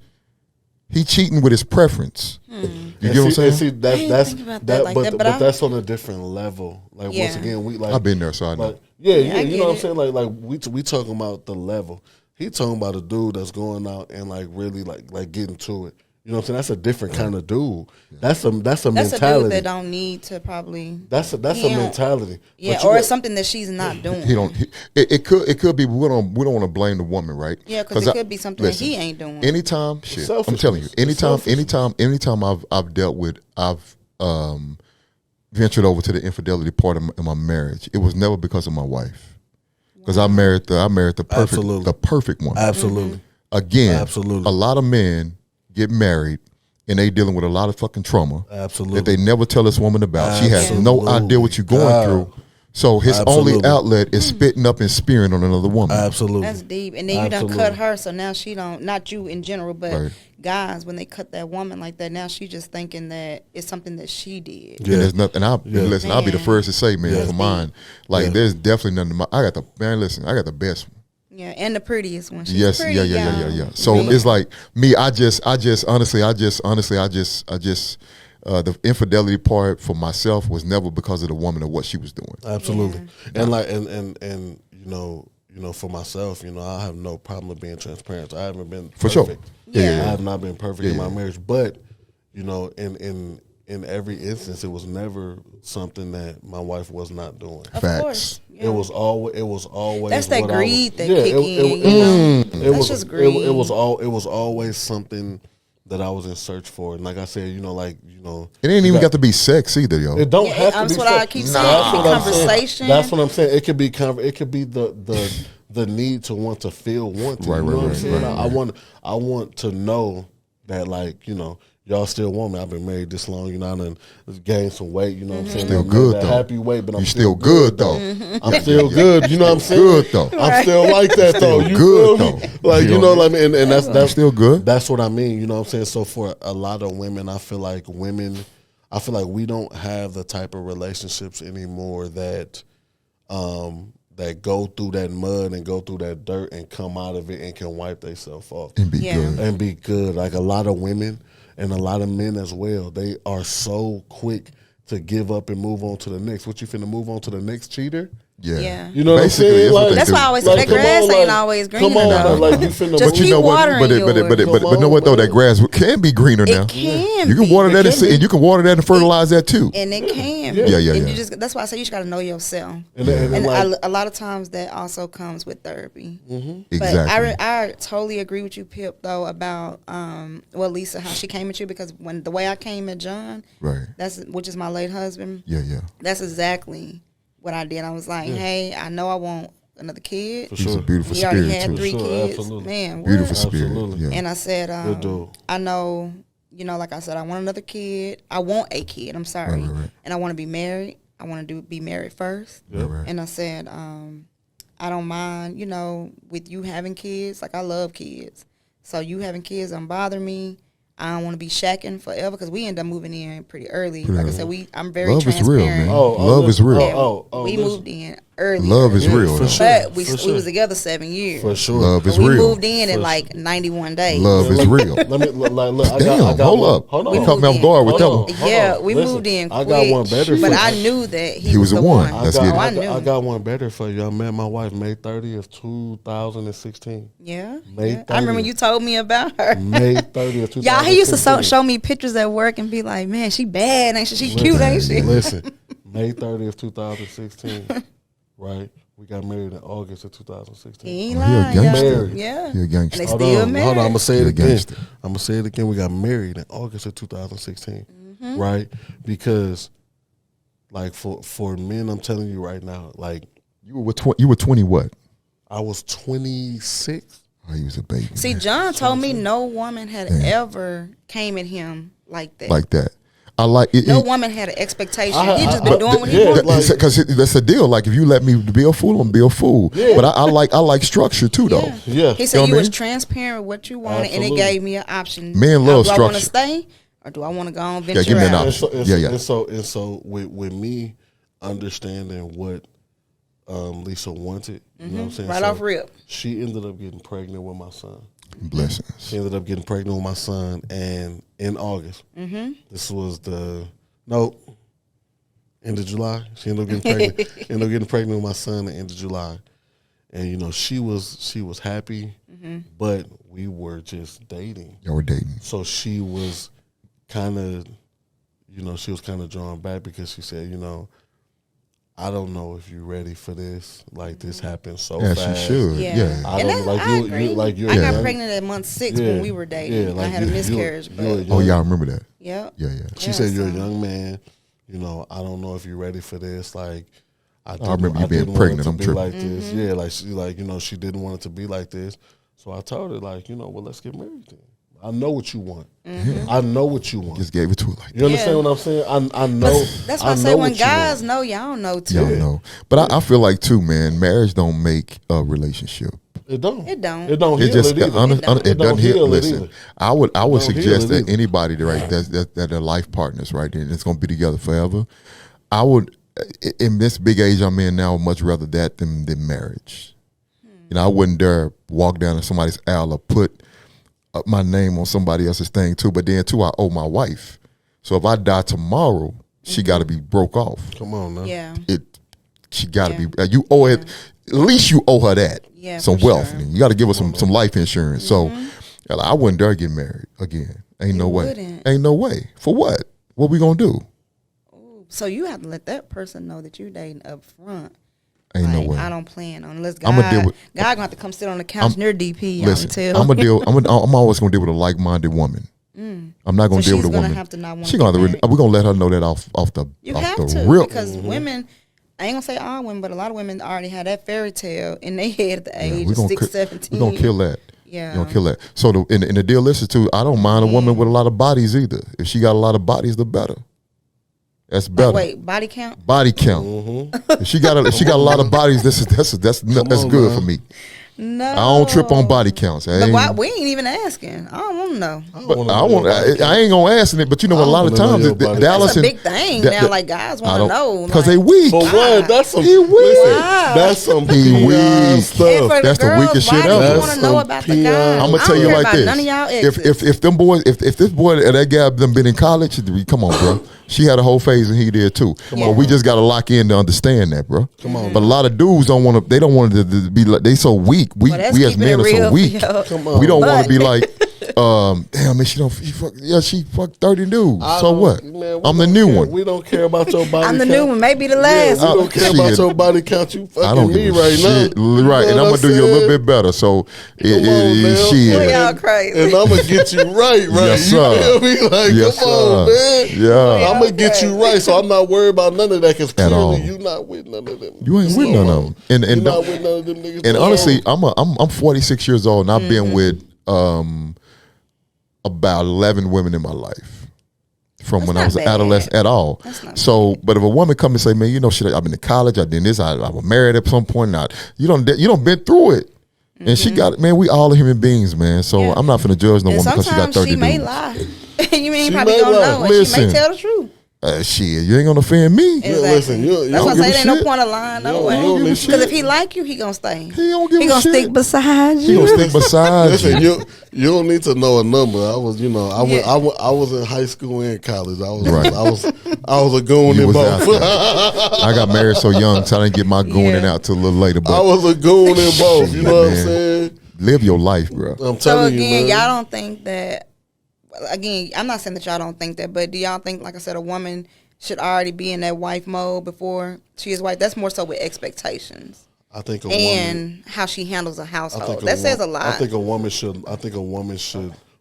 He cheating with his preference. You get what I'm saying? See, I didn't think about that like that, but that's on a different level. Like once Yeah. again, we like I've been there, so I know. like I you know get what I'm it. saying? Like we talking about the level. He talking about a dude that's going out and like really like getting to it. You know what I'm saying? That's a different kind of dude. That's a That's a mentality. dude that don't need to probably. that's a he don't- mentality. Yeah, But you or got- something that she's not doing. He don't. It could be. But we don't want to blame the woman, right? Yeah, because it could be something that he ain't doing. Anytime, shit. I'm Selfishness. telling you. It's selfishness. Anytime I've dealt with, I've ventured over to the infidelity part of my marriage. It was never because of my wife, because I married the Absolutely. perfect one. Absolutely. Again, Absolutely. a lot of men get married and they dealing with a lot of fucking trauma Absolutely. that they never tell this woman about. She has no Absolutely. idea what you're going God. through. So his Absolutely. only outlet is spitting up and spearing on another woman. Absolutely. That's deep. And then you done Absolutely. cut her, so now she don't, not you in general, but Right. guys, when they cut that woman like that, now she just thinking that it's something that she did. And there's nothing. Listen, I'll be the Man. first to say, man, Yeah. for mine, like Yeah. there's definitely nothing. I got the best one. Yeah, and the prettiest one. She's Yes, pretty yeah. young. So it's like me. I just honestly, the infidelity part for myself was never because of the woman or what she was doing. Absolutely. And like and for myself, I have no problem with being transparent. I haven't been perfect. For sure. Yeah. I have not been perfect in my Yeah. marriage, but in every instance, it was never something that my wife was not doing. Of Facts. course. Yeah. It was always. That's that what I greed was- that yeah, kick it, in, it, you know? it That's was just it greed. was always something that I was in search for, and like I said, It ain't even you got to be sex either, yo. It don't Yeah, have to that's be. what I sex. keep That's saying. It can be what I'm saying. conversation. That's what I'm saying. It could be it could be the need to want to feel wanted. Right, you know what I'm right, saying? right. I want to know that y'all still want me. I've been married this long, I done gained some weight, you know what I'm saying? Still I'm good, that though. happy weight, but I'm You still good, though. I'm still good, you know what I'm saying? Good, though. I'm still like that though. Still You good, feel me? though. Like You know what I mean? And that's Still good. That's what I mean, you know what I'm saying? So for a lot of women, I feel like we don't have the type of relationships anymore that that go through that mud and go through that dirt and come out of it and can wipe themselves off And be good. and be good. Like a lot of women and a lot of men as well, they are so quick to give up and move on to the next. What you finna move on to the next cheater? Yeah. You know Basically, what I'm saying? that's what they That's do. why I always say Like, that come grass on, ain't like, always come greener on, though. like you finna. Just But you keep know what? watering But yours. know what though? That grass can be greener now. It can. You can water that It can and you can water that and fertilize that too. And it can. Yeah, yeah, And yeah. you that's why I say you just got to know yourself. And And like, a lot of times that also comes with therapy. Exactly. But I totally agree with you, Pip, though, about Lisa, how she came at you, because when the way I came at John, Right. which is my late husband, Yeah, yeah. that's exactly what I did. I was like, hey, I know I want another kid. for He's a sure. beautiful He already spirit had too. 3 For sure, kids. absolutely. Man, what? Beautiful spirit. Absolutely. Yeah. And I said, Good dude. I know, like I said, I want another kid. I want a kid. I'm sorry. Right. And I want to be married. I want to be married first. Right. And I said, I don't mind, with you having kids. Like, I love kids. So you having kids don't bother me. I don't want to be shacking forever, because we end up moving in pretty early. Like I said, I'm very Love is transparent. real, man. Oh, Love is real. And we listen. moved in early. Love is real. for though. sure. But we For sure. was together 7 years. For sure. Love is we real. moved in in like 91 days. Love is real. Let me look. I Damn, got hold one. up. Hold on. You caught me off guard with that one. Yeah, we Listen, moved in I quick. got one better But for I you. knew that He was the the one. I Let's got, get it. I I, knew. got, I got one better for you. I met my wife May 30th, 2016. Yeah. May yeah. I remember 30th. you told me about her. May 30th, 2016. Y'all, he used to show me pictures at work and be like, man, she bad, ain't she? She cute, ain't she? Listen, May 30th, 2016, right? We got married in August of 2016. He ain't Oh, he a lying, y'all. gangster. Yeah. He a And gangster. they Hold still on, married. I'm gonna say it He a again. gangster. I'm gonna say it again. We got married in August of 2016, Mm-hmm. right? Because, like, for men, I'm telling you right now, like, You were 20 what? I was 26. Oh, he was a baby. See, man. John told me no woman had ever came at him like that. Like that. I like it. No woman had an expectation. I- He just I- been doing what he yeah, wanted. like- Because that's the deal. Like if you let me be a fool, I'm gonna be a fool. Yeah. But I like structure too, though. Yeah. Yeah. He You said know you what I was mean? transparent with what you wanted, Absolutely. and it gave me an option. Men love do I want to structure. stay, or do I want to go on Yeah, venture give me an out? option. And Yeah. And so with me understanding what Lisa wanted, you know what I'm saying? Right So off rip. she ended up getting pregnant with my son. Blessings. She ended up getting pregnant with my son, and in August, this was end of July. She ended up getting pregnant. Ended up getting pregnant with my son at the end of July, and she was happy, but we were just dating. Y'all were dating. So she was kind of, drawn back because she said, I don't know if you're ready for this. Like this happened so Yeah, fast. she should. Yeah. I And don't that- like I you. agree. Like you're I got young. pregnant at month 6 Yeah. when we were dating. Yeah, like I had a you- miscarriage, you're but young. Oh, y'all remember that? yeah. Yeah. She Yeah, said, "You're a so- young man. I don't know if you're ready for this. Like, remember you being didn't want pregnant. it to I'm be tripping. like this. Yeah, like she didn't want it to be like this. So I told her, like, well, let's get married then. I know what you want. I know what you want. Just gave it to her like You understand Yeah. what I'm saying? I know. That's why I say know when what you guys want. know, y'all know too. y'all know. But I feel like too, man. Marriage don't make a relationship. It don't. It don't. It don't. It Heal just it either. it don't doesn't heal. heal it Listen, either. I would don't suggest heal that it either. anybody that are life partners, right, and it's gonna be together forever. I would, in this big age I'm in now, much rather that than marriage. I wouldn't dare walk down to somebody's aisle or put my name on somebody else's thing too. But then too, I owe my wife. So if I die tomorrow, she got to be broke off. Come on now. Yeah. She got to be. You owe it. At least you owe her that. Yeah, some for wealth. sure. You got to give her some life insurance. So I wouldn't dare get married again. Ain't no way. wouldn't. Ain't no way. For what? What we gonna do? So you have to let that person know that you're dating up front. Ain't no Like, way. I don't plan on unless God. I'ma deal with- God gonna have to come sit on the couch near DP. Y'all Listen, tell. I'm gonna deal. I'm always gonna deal with a like-minded woman. I'm not gonna So deal she's with a gonna woman. have to not want She to gonna. get Have to, married. we're gonna let her know that off the You off have the to rip. because women. I ain't gonna say all women, but a lot of women already had that fairy tale in their head at the age we of gonna 6, ki- 17. We're gonna kill that. Yeah. We're gonna kill that. So in the deal is too, I don't mind a woman with a lot of bodies either. If she got a lot of bodies, the better. That's better. Wait, body count? Body count. If she got a lot of bodies, that's on good now. for me. No. I don't trip on body counts. But why, we ain't even asking. I don't want to know. I ain't gonna ask it, but you know, a lot of times Dallas that's a big thing now. Like guys want to know because like, they weak. For what? That's some he weak. That's some he weak stuff. That's the weakest shit ever. ever. Want to know about the guys? I'm gonna tell you like this. None of y'all if them boys, if this boy or that guy done been in college, come on, bro. She had a whole phase and he did too. But we just got to lock in to understand that, bro. Come on. But a lot of dudes don't want to. They don't want to be like they so weak. We as men are so weak. Come on. We don't want to be like, damn man, she fucked 30 dudes. So what? Man, I'm the new one. We don't care about your body. I'm the count. new one. Maybe the last. We don't care about your body count. You fucking me right now. Right, and I'm gonna do you a little bit better. So shit. Y'all crazy. And I'm gonna get you right. Yes, sir. You feel me? Like, Yes, come on, man. Yeah. I'm gonna get you right, so I'm not worried about none of that. Because all. clearly you not with none of them. You ain't with none of them. And you not with none of them niggas. And honestly, I'm 46 years old, and I've been with about 11 women in my life from when I was an adolescent at all. So, but if a woman come and say, man, you know, shit, I've been to college, I did this, I was married at some point. Now, you don't been through it. And she got it, man. We all are human beings, man. So I'm not finna judge no woman because she got 30 she may dudes. lie. You mean probably don't know, and she may tell the truth. Shit, you ain't gonna offend me. Exactly. Listen, that's why I say there ain't no shit. point of lying. No You way. don't give a Because if he like you, he gonna stay. He don't give He a gonna shit. stick beside He you. gonna stick beside Listen, you. you don't need to know a number. I was, I was in high school and college. I was, Right. I was a goon You in was both. I got married so young, so I didn't get my gooning out till a little later. But I was a goon in both. You know what I'm saying? live your life, bro. I'm So telling again, you, man. y'all don't think that. Again, I'm not saying that y'all don't think that, but do y'all think, like I said, a woman should already be in that wife mode before she is wife? That's more so with expectations. I think and how she handles a household. That says a lot. I think a woman should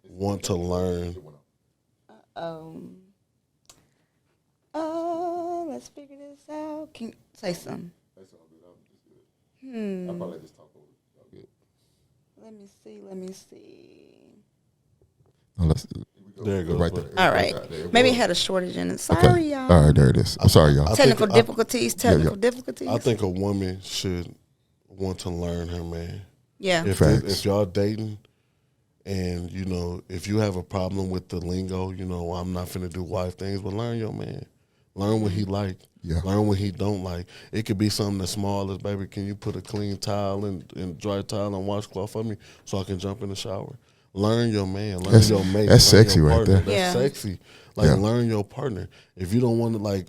want to learn. Let's figure this out. Can you say something? Let me see. There it goes. Right there. All right. Maybe it had a shortage in it. Sorry, y'all. All right, there it is. I'm sorry, y'all. Technical difficulties. Difficulties. I think a woman should want to learn her man. Yeah. If y'all dating and, if you have a problem with the lingo, I'm not finna do wife things, but learn your man. Learn what he like. Yeah. Learn what he don't like. It could be something as small as, baby, can you put a clean towel and dry towel and washcloth for me so I can jump in the shower? Learn your man. Learn your mate. That's sexy right there. That's sexy. Learn your partner. If you don't want to,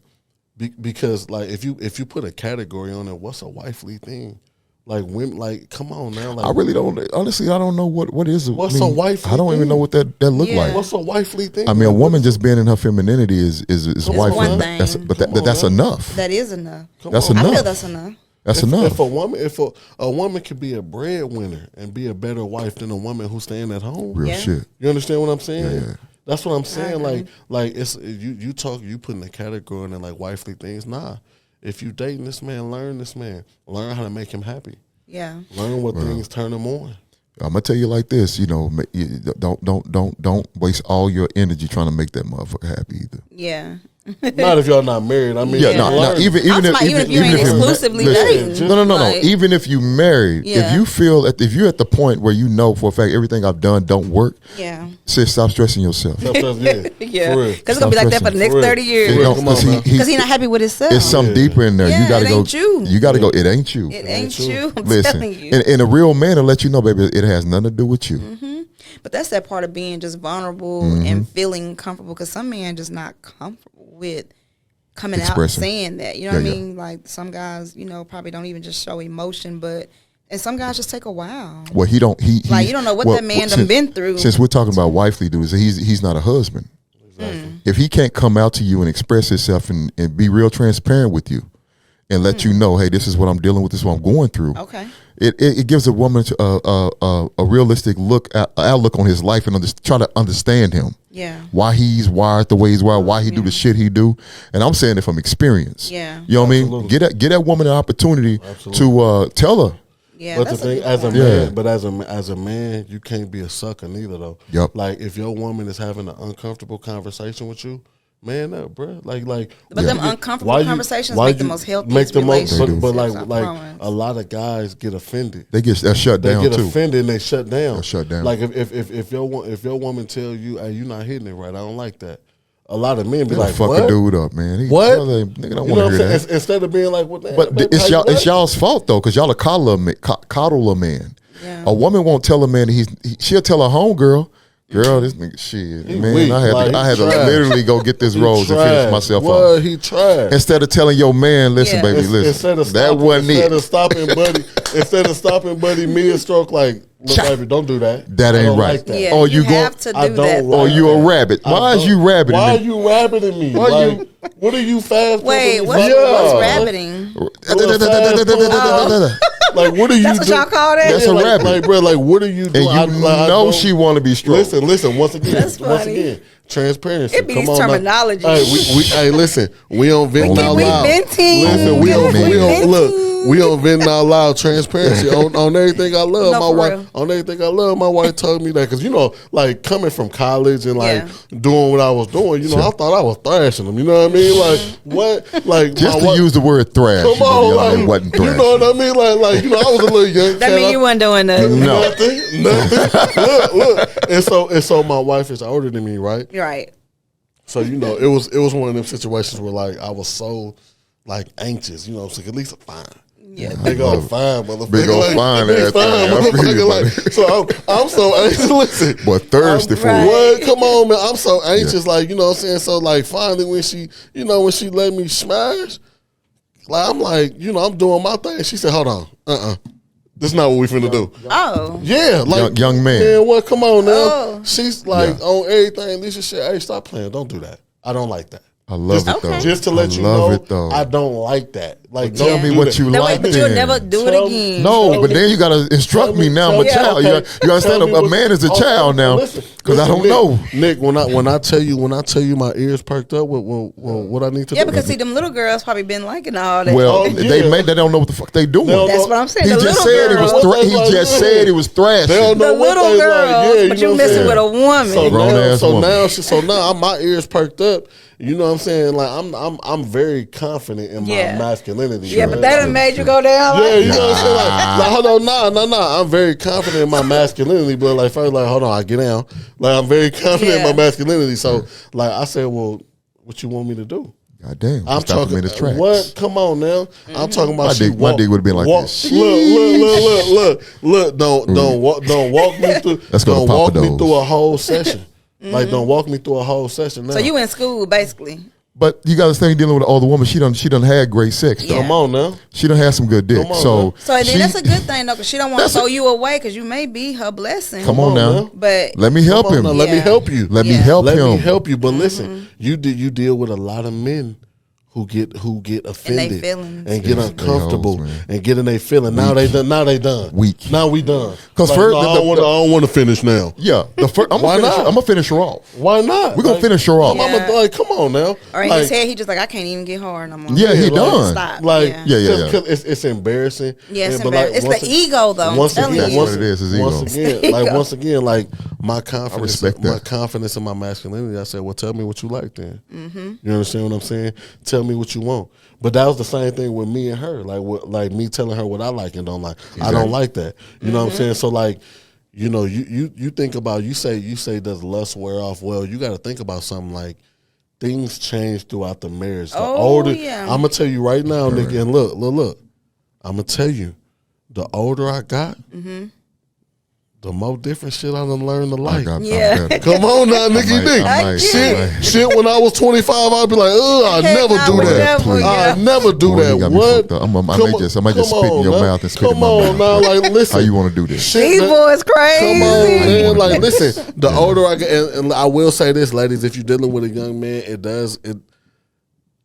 because if you put a category on it, what's a wifely thing? Like women, come on now. I really don't. Honestly, I don't know what is. What's a wifely I don't even know what that look like. What's a wifely thing? I mean, a woman just being in her femininity is wifely. one thing. That's enough. That is enough. That's I enough. feel that's enough. That's enough. If a woman could be a breadwinner and be a better wife than a woman who's staying at home, Real shit. You understand what I'm saying? Yeah. That's what I'm saying. Like it's you putting a category in like wifely things. Nah, if you dating this man, learn this man. Learn how to make him happy. Yeah. Learn what things turn him on. I'm gonna tell you like this. Don't waste all your energy trying to make that motherfucker happy either. Yeah. Not if y'all not married. I mean, even if you ain't exclusively dating. No. Even if you married, if you feel if you're at the point where you know for a fact everything I've done don't work, sis, stop stressing yourself. Yeah, because it's gonna be like that for the next 30 years. Because he's not happy with himself. It's something deeper in there. You gotta go. You gotta go. It ain't you. It ain't you. I'm Listen, telling you. and a real man will let you know, baby, it has nothing to do with you. But that's that part of being just vulnerable and feeling comfortable. Because some men just not comfortable with coming out and saying that. You know what I mean? Like some guys, probably don't even just show emotion, and some guys just take a while. Well, you don't know what that man done been through. Since we're talking about wifely dudes, he's not a husband. Exactly. If he can't come out to you and express himself and be real transparent with you and let you know, hey, this is what I'm dealing with, this is what I'm going through. Okay. It gives a woman a realistic outlook on his life and try to understand him. Yeah. Why he's wired the way he's wired, why he do the shit he do. And I'm saying it from experience. Yeah. You know what I mean? Get that woman an opportunity to tell her. Yeah, but the thing, as a man, you can't be a sucker neither though. Yep. Like if your woman is having an uncomfortable conversation with you, man up, bro. Like, But them uncomfortable conversations make the most healthiest relationships. But I like promise. a lot of guys get offended. They're shut down They get too. offended and they shut down. They're shut down. Like if your woman tell you, hey, you're not hitting it right, I don't like that. A lot of men be like, fuck what? a dude up, man. What? Nigga don't You want know what to I'm hear saying? that. Instead of being like, what the But it's y'all's fault though, because y'all are coddle a man. Yeah. A woman won't tell a man she'll tell a homegirl, girl, this nigga shit, He man. weak. I had to Trash. literally go get this He rose and trash. finish myself What? off. He trash. Instead of telling your man, listen, Yeah. baby, listen, Instead of that wasn't instead it. of stopping buddy mid stroke, like, look, baby, don't do that. That I ain't don't right. Like that. Yeah, Or you you have go- to I do don't that. like Or you a rabbit. Why is you rabbiting Why me? are you rabbiting me? Why Like, you- what are you fast? Wait, talking what's about? rabbiting? Like, what are you That's what doing? y'all call that? That's a like, rabbit. Like, bro, like, what are you doing? And you know she want to be strong. Listen. Once again, That's funny. transparency. It be Come these on now. terminology. Hey, listen. We on Vent Out We Loud. venting. Listen, We on we on Vent Out Loud. Transparency on everything I love. No, My for wife real. on everything I love. My wife told me that because like coming from college and like Yeah. doing what I was doing. I thought I was thrashing them. You know what I mean? Like what? Like Just my to wife- use the word thrash. Come on, it like, wasn't you thrash. know what I mean? Like I was a little young. That cat. mean you wasn't doing nothing. No. Nothing. Look. And so my wife is older than me, right? Right. So it was one of them situations where like I was so like anxious, so at least fine. Yeah. Big old fine motherfucker. Big old fine big ass thing. I feel you, buddy. So I'm so anxious. Listen. But thirsty for Right. it. What? Come on, man. I'm so anxious, like, you know what I'm saying? So like finally when she let me smash, like I'm like, I'm doing my thing. She said, hold on. This is not what we finna do. Oh. Yeah, like Young man. Man, what? Come on now. Oh. She's like on everything. Lisa said, "Hey, stop playing. Don't do that. I don't like that." I love it Okay. though. Just to let you love know, it though. I don't like that. Like, Tell don't me do what that. you No, like. wait, but you'll then. never do it Tell- again. No, Tell but me- then you gotta instruct me now. I'm a Tell me- child. okay. You understand? Tell me A what- man is a okay, child now listen, because I don't Nick, know. Nick, when I tell you my ears perked up with what I need to Yeah, do. because see, them little girls probably been liking all that. Well, Oh, yeah. they don't know what the fuck they doing. They don't That's know- what I'm saying. He The just little said he was. girls. He just said he was thrashing. They don't the know what little they girls, like. Yeah, but know you what I'm messing saying? with a woman. So Grown-ass woman. so now my ears perked up. You know what I'm saying? Like I'm very confident in my Yeah. masculinity. Yeah, man. but that done made you go down. Yeah, Like, you know what I'm saying? Like hold on, nah. I'm very confident in my masculinity, but like first, like hold on, I get down. Like I'm very confident in my Yeah. masculinity. So like I said, well, what you want me to do? God damn. I'm Stop him talking in his tracks. What? Come on now. I'm talking about My dick would've been like this. Look. Don't walk me through. Let's go to Don't Papa walk me Do's. through a whole session. Like don't walk me through a whole session. Now. so you in school, basically. But you got to think dealing with an older woman. She done had great sex. Though. Yeah. Come on now. She done had some good dick. Come on, So man. So then she- that's a good thing, though, because she don't want to That's a- throw you away, because you may be her blessing. Come on now. now. But Let me help Come on him. now, let me Yeah. help you. Let me Yeah. help Let him. me help you. But listen, you deal with a lot of men who get offended feelings. and get Yeah, uncomfortable they hoes, man. and get in their feeling. Now they done. Weak. Now we done. 'Cause Like, first- no, I don't want to finish now. Yeah. I'm Why not? gonna finish her off. Why not? We're gonna finish her off. Yeah. Like, come on now. or in like, his head, he just like, I can't even get hard no more. Yeah, he like, done. Stop. Like, yeah. Cause it's embarrassing. Yeah, it's but, embarrassing. It's once the ag- ego, though. I'm Once telling again, you. once, That's what it is, his once ego. again, like Ego. once again, like my confidence, respect that. my confidence in my masculinity. I said, well, tell me what you like then. Mm-hmm. You understand what I'm saying? Tell me what you want. But that was the same thing with me and her. Like me telling her what I like and don't like. I don't like that. You know what I'm saying? So like, you think about you say does lust wear off? Well, you got to think about something like things change throughout the marriage. The Oh, older, yeah. I'm gonna tell you right now, nigga, and look. I'm gonna tell you, the older I got, the more different shit I done learned to like. Yeah. Come on now, nigga. Shit, when I was 25, I'd be like, I never do that. please. I never do Boy, you that. got me What? fucked up. I might just come spit in on your now. mouth and spit in Come my on mouth. now, like listen. How you want to do this? Shit, These man. boys crazy. Come on, man. Like, listen, the older I get, and I will say this, ladies, if you're dealing with a young man,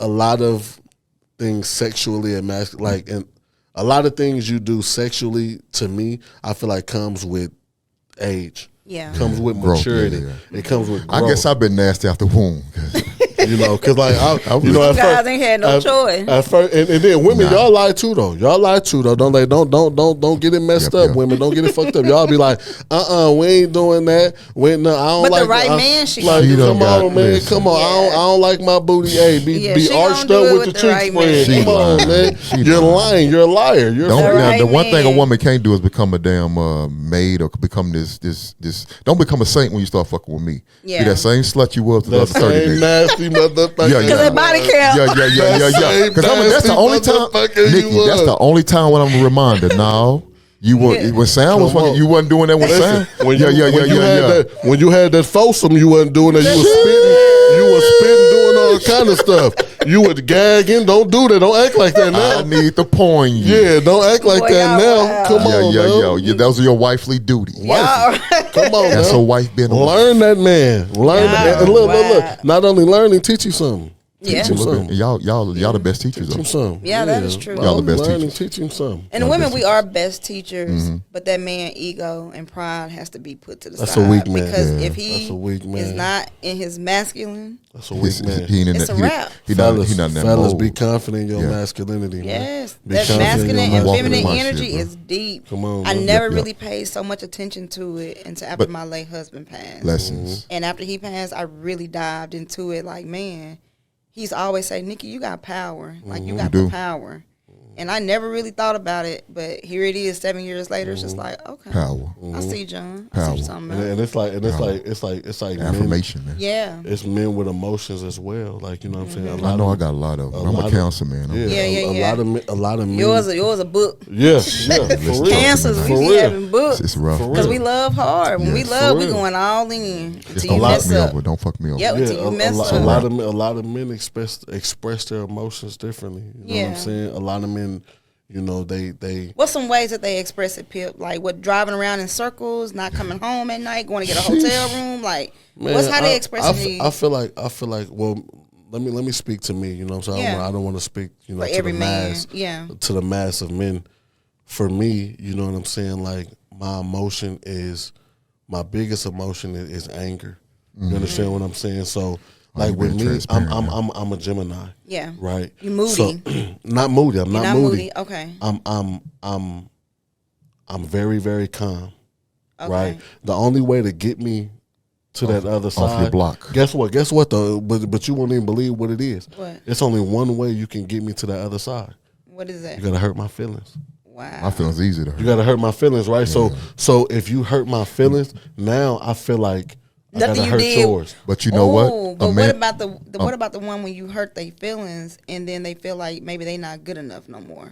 a lot of things sexually and and a lot of things you do sexually, to me, I feel like comes with age. Yeah. Comes with Growth, maturity. yeah. It comes with growth. I guess I've been nasty out the womb. You know, because like you know, guys ain't had no choice. At first, and then women, y'all lie too though. Y'all lie too though. Don't get it messed up. Women, don't get it fucked up. Y'all be like, we ain't doing that. I don't but like the right man, she like. Come on, man. listen. Come on. I don't like my booty. Hey, be arched up with the cheeks spread. Come on, man. You're lying. You're a liar. You're the one thing a woman can't do is become a damn maid or become this. Don't become a saint when you start fucking with me. Yeah. Be that same slut you was the that other 30 same days. nasty motherfucker. Yeah. Because her body count. Yeah. Because that's the only time, Nikki. That's the only time when I'm reminded. No. You were when Sam was fucking. You wasn't doing that with Sam. When you had that foursome, you wasn't doing that. You was spitting. You was spitting, doing all kind of stuff. You was gagging. Don't do that. Don't act like that now. I need to point you. Yeah, don't act like that now. Come on, Yeah. Those are your wifely duties. Come on, that's a wife being a wife. Learn that man. Learn that. And look. Not only learning, teach you something. Yeah. Teach him something. Y'all the best teachers. Teach him something. Yeah, that is true. Y'all the best learning, teachers. teach him something. And women, we are best teachers, but that man ego and pride has to be put to the That's side. a weak man. Because if he That's a weak man. is not in his masculine, That's a weak man. It's a wrap. He not in that Fellas, mold. be confident in your masculinity. yes, Man. Be that confident in masculine your and walking feminine my energy shit, bro. is deep. Come on, I man. never Yep. really paid so much attention to it until after my late husband passed. Lessons. And after he passed, I really dived into it. Like, man, he's always say, Nikki, you got power. Like, you got You the do. power. And I never really thought about it, but here it is 7 years later. It's just like, okay. Power. I see, John. I see Power. what you're talking about. And it's like Affirmation, man. Yeah. It's men with emotions as well. Like, you know what I'm saying? I know I got a lot of them. I'm a counselor, man. Yeah. A lot of men. Yours a book. Yeah, for real. Cancers, For we be real. having books. It's rough. Because we love hard. When we love, we real. going all in. Just Till you don't fuck mess me up. over. Don't fuck me over. Yep, Yeah, until you mess a up. lot of men express their emotions differently. You know what I'm saying? A lot of men, you know, they What's some ways that they express it, Pip? Like what, driving around in circles, not coming home at night, going to get a hotel room? Like, man, what's how they express it? I feel like well, let me speak to me, you know what I'm saying? Yeah. I don't want to speak, you know, For to every the man, mass, yeah. to the mass of men. For me, you know what I'm saying? Like my biggest emotion is anger. You understand what I'm saying? So like with me, I'm a Gemini. Yeah. Right. You moody. So, not moody. I'm You're not moody. Okay. I'm very, very calm. Okay. Right. The only way to get me to that other side, off your block. Guess what though? But you won't even believe what it is. What? It's only one way you can get me to that other side. What is that? You gotta hurt my feelings. Wow. My feelings easy to hurt. You gotta hurt my feelings, right? So if you hurt my feelings, now I feel like I Nothing gotta you hurt did. yours. But you know what? But what about what about the one when you hurt their feelings and then they feel like maybe they not good enough no more?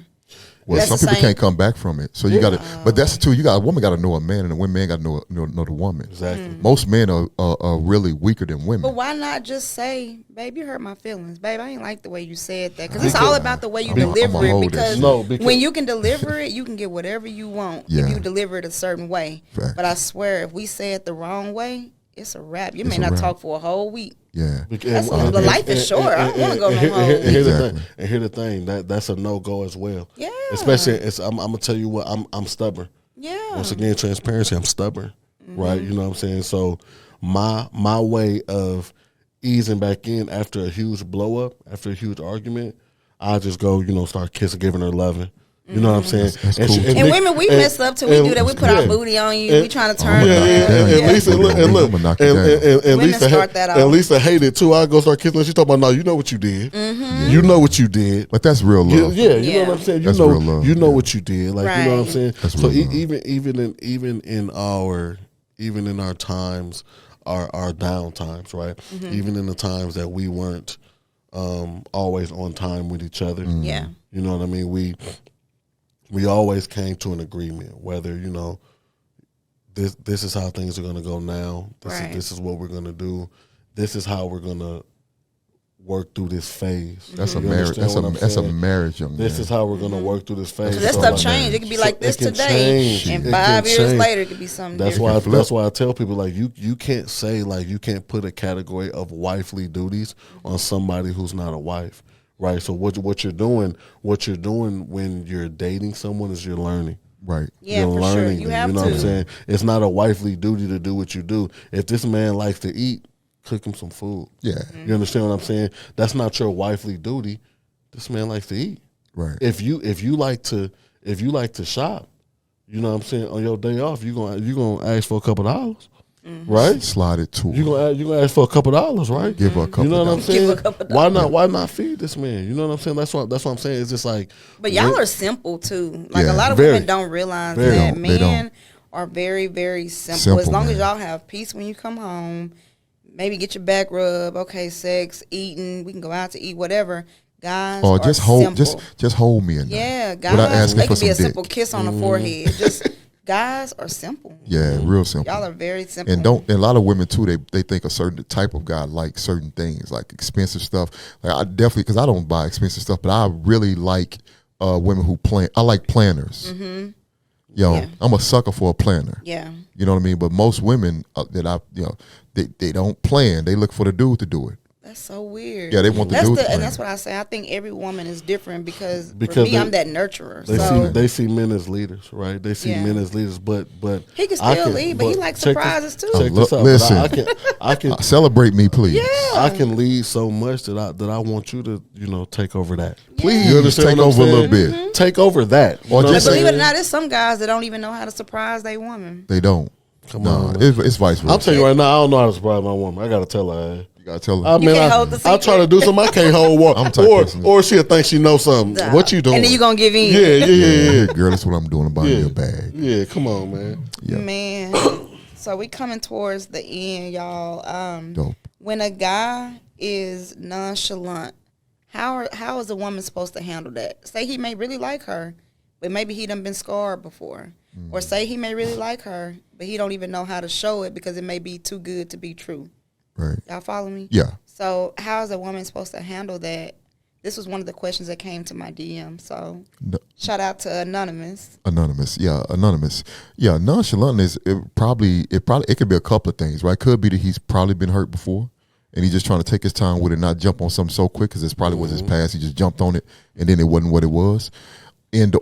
Well, That's some the people same. can't come back from it. So you got to, but that's the two. A woman got to know a man, and a woman got to know the woman. Exactly. Most men are really weaker than women. But why not just say, babe, you hurt my feelings. Babe, I ain't like the way you said that. Because it's all about the way you deliver it. Because when you can deliver it, you can get whatever you want if you deliver it a certain way. Facts. But I swear, if we say it the wrong way, it's a wrap. You may a not wrap. talk for a whole week. Yeah. The life is short. I don't want to go no home. And here's the thing. That's a no-go as well. Yeah. Especially, I'm going to tell you what, I'm stubborn. Yeah. Once again, transparency, I'm stubborn, right? You know what I'm saying? So my way of easing back in after a huge blow up, after a huge argument, I just go, start kissing, giving her loving. You know what I'm saying? That's cool. And women, we mess up till we do that. We put our booty on you. We trying to turn. And Lisa hated too. I go start kissing her. She talking about, no, you know what you did. You know what you did. But that's real love. Yeah, you know what I'm saying. That's real love. You know what you did. Like you know what I'm saying. That's So real love. even in our times, our down times, right? Even in the times that we weren't always on time with each other. Yeah. You know what I mean? We always came to an agreement, whether, this is how things are going to go now. This is what we're going to do. This is how we're going to work through this phase. That's a marriage. That's a marriage, young man. This is how we're going to work through this phase. So that stuff change. It could be like this today, and 5 years later, it could be something different. That's why I tell people, like, you can't say, like, you can't put a category of wifely duties on somebody who's not a wife. Right, so what you're doing when you're dating someone is you're learning. Right. Yeah, you're for learning sure. You them, have you know to. what I'm saying? It's not a wifely duty to do what you do. If this man likes to eat, cook him some food. Yeah. You understand what I'm saying? That's not your wifely duty. This man likes to eat. Right. If you like to shop, you know what I'm saying, on your day off, you gonna ask for a couple dollars. Right? Slide it to her. You gonna ask for a couple dollars, right? Give her a couple You know what I'm dollars. saying? Give her a couple dollars. Why not feed this man? You know what I'm saying? That's what I'm saying. It's just like, But y'all are simple too. Like Yeah. a lot of Very. women don't realize Very. that They don't. men are very, very simple. Simple, As long man. as y'all have peace when you come home, maybe get your back rub, okay, sex, eating, we can go out to eat, whatever. Guys Or are just hold simple. just hold me in there. Yeah, Without guys, asking they for could be a some simple dick. kiss on the forehead. Just guys are simple. Yeah, real simple. Y'all are very simple. And and a lot of women too, they think a certain type of guy like certain things, like expensive stuff. Like I definitely, because I don't buy expensive stuff, but I really like women who plan. I like planners. Mm-hmm. Yeah. I'm a sucker for a planner. Yeah. You know what I mean? But most women they don't plan. They look for the dude to do it. That's so weird. Yeah, they want the dude to plan. And that's what I say. I think every woman is different because for Because me, I'm that nurturer. they see men as leaders, right? They see Yeah. men as leaders, but He can I still lead, but he likes check surprises too. Check this out. Listen. I can Celebrate me, please. Yeah. I can lead so much that I want you to, take over that. Please You understand take what I'm over a little saying? bit. Take over that. You Or know just what I'm Believe it saying? or not, there's some guys that don't even know how to surprise their woman. They don't. Come No, on, man. it's vice versa. I'll tell you right now, I don't know how to surprise my woman. I gotta tell her. You gotta tell her. I mean, can't hold the I try secret. to do something. I can't hold water. I'm the type of person- or she'll think she knows something. Nah. What you doing? And then you gonna give in. Yeah. Girl, that's what I'm doing. I'm buying Yeah. you a bag. Yeah, come on, man. Yeah. Man. So we coming towards the end, y'all. Dope. When a guy is nonchalant, how is a woman supposed to handle that? Say he may really like her, but maybe he done been scarred before. Or say he may really like her, but he don't even know how to show it because it may be too good to be true. Right. Y'all follow me? Yeah. So how is a woman supposed to handle that? This was one of the questions that came to my DM. So No, shout out to Anonymous. anonymous. Yeah. Anonymous. Yeah. Nonchalant is it could be a couple of things, right? Could be that he's probably been hurt before and he's just trying to take his time with it, not jump on something so quick because it's probably was his past. He just jumped on it and then it wasn't what it was.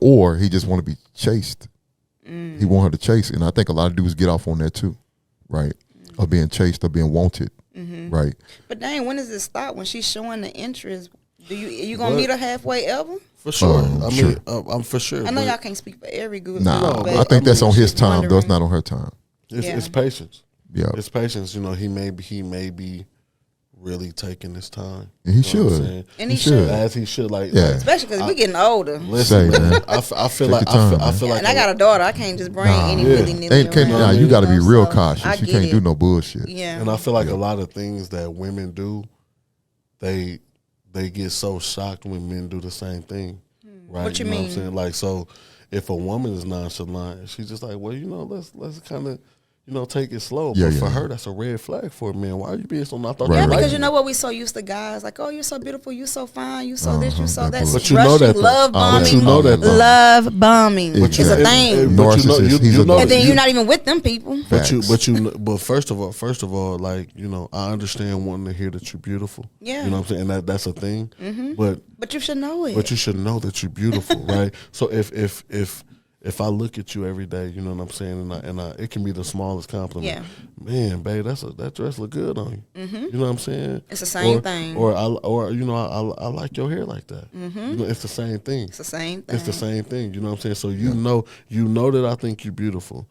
Or he just want to be chased. He want her to chase. And I think a lot of dudes get off on that too, right? Of being chased or being wanted, right? But dang, when does it stop? When she's showing the interest, are you gonna But- meet her halfway ever? For sure. I sure. mean, I'm for sure. I know but y'all can't speak for every good. Nah, but I think that's on his time, though. It's wondering. not on her time. It's patience. Yeah. It's patience. He may be really taking his time. And he You know what I'm should. saying? And he should. As he should. Like, Yeah. Especially because we're getting older. listen, Say, man. man. I feel Take like your time, I feel like And I got a daughter. I can't just bring any Yeah. willy nilly. You got to be real cautious. I You get can't it. do no bullshit. Yeah. And I feel like a lot of things that women do, they get so shocked when men do the same thing. Right? What you know mean? What I'm saying? Like, so if a woman is nonchalant, she's just like, well, let's kind of, take it slow. Yeah, But yeah. for her, that's a red flag for a man. Why are you being so not? Right, Yeah, right. because you know what, we so used to guys like, oh, you're so beautiful, you're so fine, you so this, you so that. But you know that, though. love All that- bombing, you know that, though. love bombing. It's a Exactly. thing. But you know, Narcissist, you he's a know, And then you- you're not even with them people. But first of all, like, I understand wanting to hear that you're beautiful. Yeah. You know what I'm saying? And that's a thing. But But you should know it. But you should know that you're beautiful, right? So if I look at you every day, you know what I'm saying, and I it can be the smallest compliment. Yeah. Man, babe, that dress look good on you. You know what I'm saying? It's the same thing. Or I like your hair like that. It's the same thing. It's the same thing. It's the same thing. You know what I'm saying? So you know that I think you're beautiful.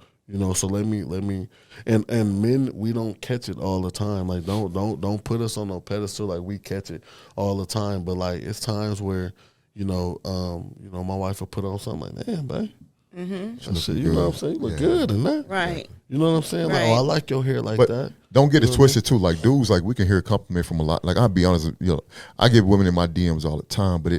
So let me and men, we don't catch it all the time. Like don't put us on no pedestal like we catch it all the time. But like it's times where, my wife will put on something like, damn, babe. I said, you know what I'm saying? You look good in that. Right. You know what I'm saying? Like, Right. I like your hair like But that. don't get it twisted too. Like dudes, like we can hear a compliment from a lot. Like I'll be honest, I get women in my DMs all the time, but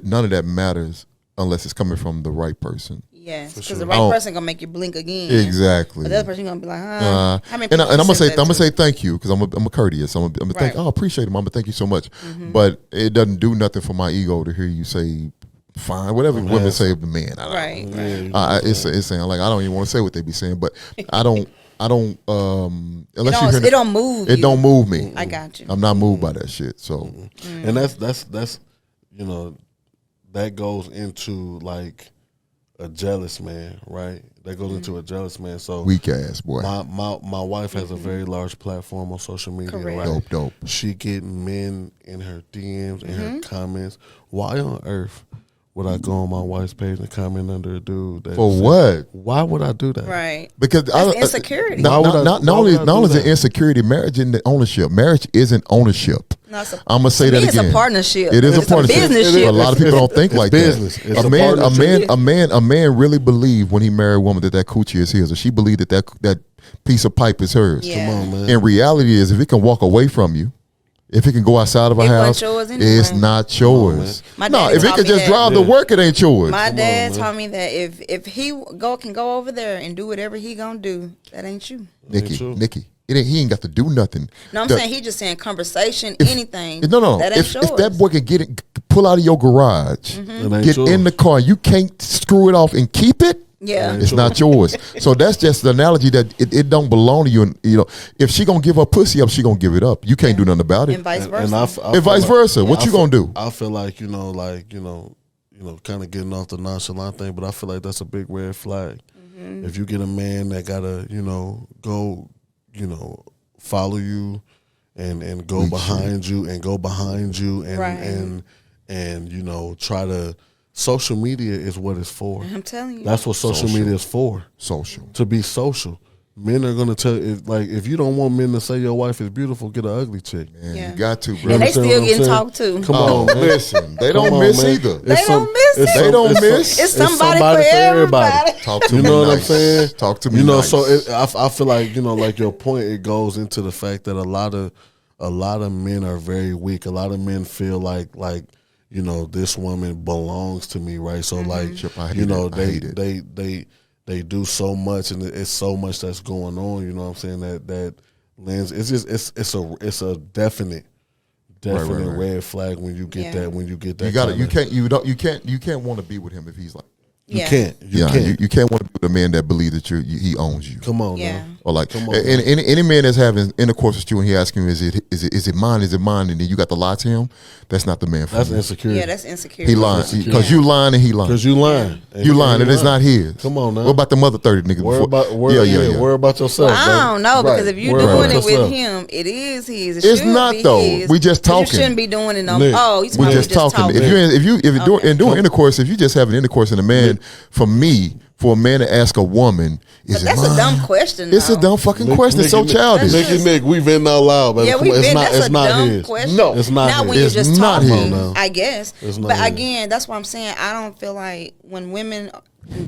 none of that matters unless it's coming from the right person. Yes, because sure. the right Oh. person gonna make you blink again. Exactly. But the other person gonna be like, huh? Uh, How many and I'm people gonna you say sent that to? thank you because I'm a courteous. I'm gonna thank. Right. Oh, I appreciate it, Mama. Thank you so much. But it doesn't do nothing for my ego to hear you say, "Fine," whatever women say of the man. I don't know. Right. Yeah, you know Uh, what I'm it's saying? saying like I don't even want to say what they be saying, but I don't unless you It hear don't, it don't move. it you. don't move me. I got you. I'm not moved by that shit. So And that's that goes into like a jealous man, right? That goes into a jealous man. So Weak ass boy. my wife has a very large platform on social media, Correct. right? Dope. She getting men in her DMs, in her comments. Why on earth would I go on my wife's page and comment under a dude? That For said, what? Why would I do that? Right. Because That's insecurity. Not only is that? it insecurity, marriage isn't ownership. Marriage isn't ownership. No, I'm gonna say that it's again. a partnership. It is It's a partnership. business But ship. a lot of people don't think like business. that. It's A a man, partnership. a man really believed when he married a woman that coochie is his, or she believed that piece of pipe is hers. Yeah. Come on, man. And reality is, if it can walk away from you, if it can go outside of a It wasn't house, yours anyway. it's not yours. My No, daddy if it taught can me just that. drive to work, it ain't yours. My dad man. taught me that if he can go over there and do whatever he gonna do, that ain't you. Nikki, true. he ain't got to do nothing. No, I'm The- saying he just saying conversation, anything. No. That ain't If yours. that boy can pull out of your garage, It ain't get yours. in the car, you can't screw it off and keep it. Yeah. It's not yours. So that's just the analogy that it don't belong to you. And if she gonna give her pussy up, she gonna give it up. You can't do nothing about it. And vice And versa. I And vice feel versa. What you gonna do? I feel like kind of getting off the nonchalant thing, but I feel like that's a big red flag. If you get a man that gotta go follow you and go behind you and Right. and try to. Social media is what it's for. I'm telling you. That's what social media is for. Social. To be social. Men are gonna tell if you don't want men to say your wife is beautiful, get an ugly chick. Man, Yeah. you got to, bro. and they understand still what I'm getting saying? talked to. Come Oh, on, man. listen. They Come don't on, miss man. either. They don't miss it. They don't miss. It's somebody for everybody. Talk to You me know what I'm nice. saying? Talk to me nice. So I feel like like your point. It goes into the fact that a lot of men are very weak. A lot of men feel like this woman belongs to me, right? So Chip, I hate it. I hate it. they do so much, and it's so much that's going on. You know what I'm saying? That lens. It's just it's a definite right. red flag when you get Yeah. that. When you get that, You got it. kinda- You can't want to be with him if he's like. You Yeah. can't. You can't. You can't want to be with a man that believes that he owns you. Come on, Yeah. now. Or like, Come on, and any man that's having intercourse with you and he asking you, is it mine? Is it mine? And then you got to lie to him. That's not the man for That's you. insecurity. Yeah, that's insecurity. He lying because you lying and he lying. Because you lying. You lying and it's not his. Come on now. What about the mother 30 niggas? Worry before? about worry about yourself. Well, I don't know because if you're Worry doing about it with yourself. him, it is his. It's should not, be though. his. We just But talking. You shouldn't be doing it no. Nick, Oh, you We're just talking. If you're doing intercourse, if you just having intercourse in a man, for a man to ask a woman, is it That's mine? a dumb question. It's a dumb fucking question. It's so childish. Nick, we've been out loud, but Yeah, we've been. That's it's a not dumb his. question. No. It's not Not when his. you're It's just not talking, his. I guess. It's not But his. again, that's what I'm saying. I don't feel like when women.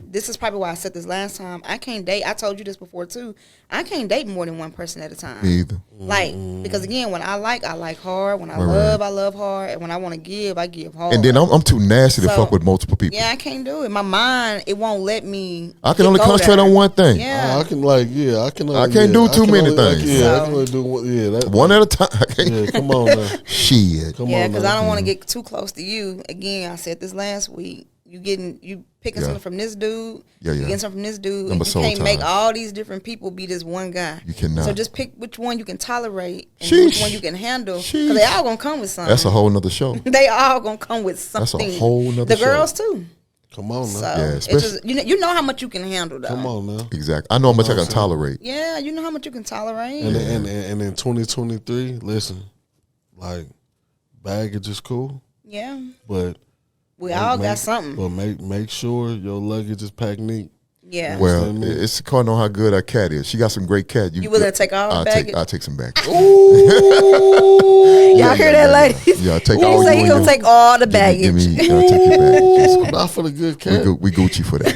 This is probably why I said this last time. I can't date. I told you this before too. I can't date more than one person at a time. Me either. Like because again, when I like hard. When I Right. love hard. And when I want to give, I give hard. And then I'm too nasty to So, fuck with multiple people. Yeah, I can't do it. My mind, it won't let me. I can only concentrate on one thing. Yeah. I can I can. I can't do too many things. I can only do one. Yeah, that, One at a time. I can't- Yeah, come on now. Shit. Come Yeah, on because now. I don't want to get too close to you. Again, I said this last week. You picking Yeah. something from this dude. Yeah, You yeah. getting something from this dude. Number And you soul can't make ties. all these different people be this one guy. You cannot. So just pick which one you can tolerate and Sheesh. which one you can handle. Sheesh. Because they all gonna come with something. That's a whole nother show. They all gonna come with That's a something. whole nother The show. girls too. Come on now. So Yeah, it's especially- just you know how much you can handle though. Come on now. Exactly. I know how much I can tolerate. Yeah, you know how much you can tolerate. And in 2023, listen, like baggage is cool, Yeah, but we all got something. But make sure your luggage is packed neat. Yeah. Well, Understand me? it's according on how good our cat is. She got some great cat. You willing to take all the I'll baggage? I'll take some baggage. Y'all hear that, ladies? Yeah, I'll take He all say you he gonna and take all the Give baggage. me, I'll take your baggage. Not for the good cat. We Gucci for that.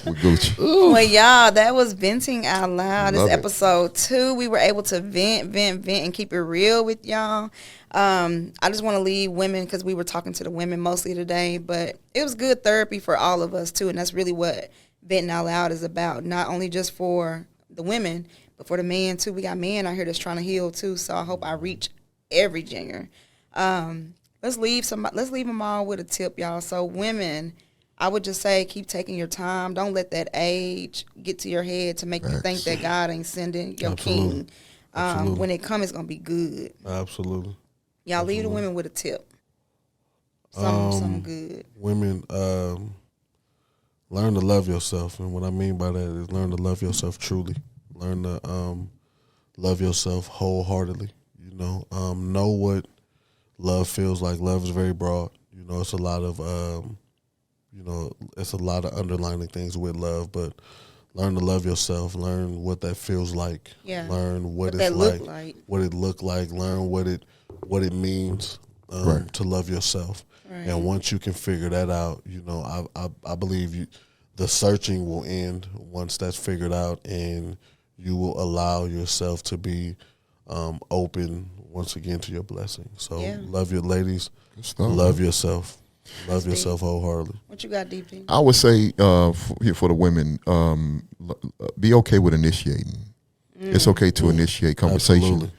We Gucci. Well, y'all, that was venting out loud. This Love it. episode 2. We were able to vent, and keep it real with y'all. I just want to leave women because we were talking to the women mostly today, but it was good therapy for all of us too, and that's really what venting out loud is about. Not only just for the women, but for the men too. We got men out here that's trying to heal too. So I hope I reach every gender. Let's leave them all with a tip, y'all. So women, I would just say keep taking your time. Don't let that age get to your head to make you think that God ain't sending your king. When it comes, it's gonna be good. Absolutely. Y'all leave the women with a tip. Something good. Women, learn to love yourself. And what I mean by that is learn to love yourself truly. Learn to love yourself wholeheartedly. You know what love feels like. Love is very broad. You know, it's a lot of it's a lot of underlining things with love, but learn to love yourself. Learn what that feels like. Yeah. Learn what that it's like, what it look like. Learn what it means to love yourself. Right. And once you can figure that out, you know, I believe the searching will end once that's figured out, and you will allow yourself to be open once again to your blessing. So love your ladies. Love yourself. Love yourself wholeheartedly. What you got, DP? I would say for the women, be okay with initiating. It's okay to initiate conversation.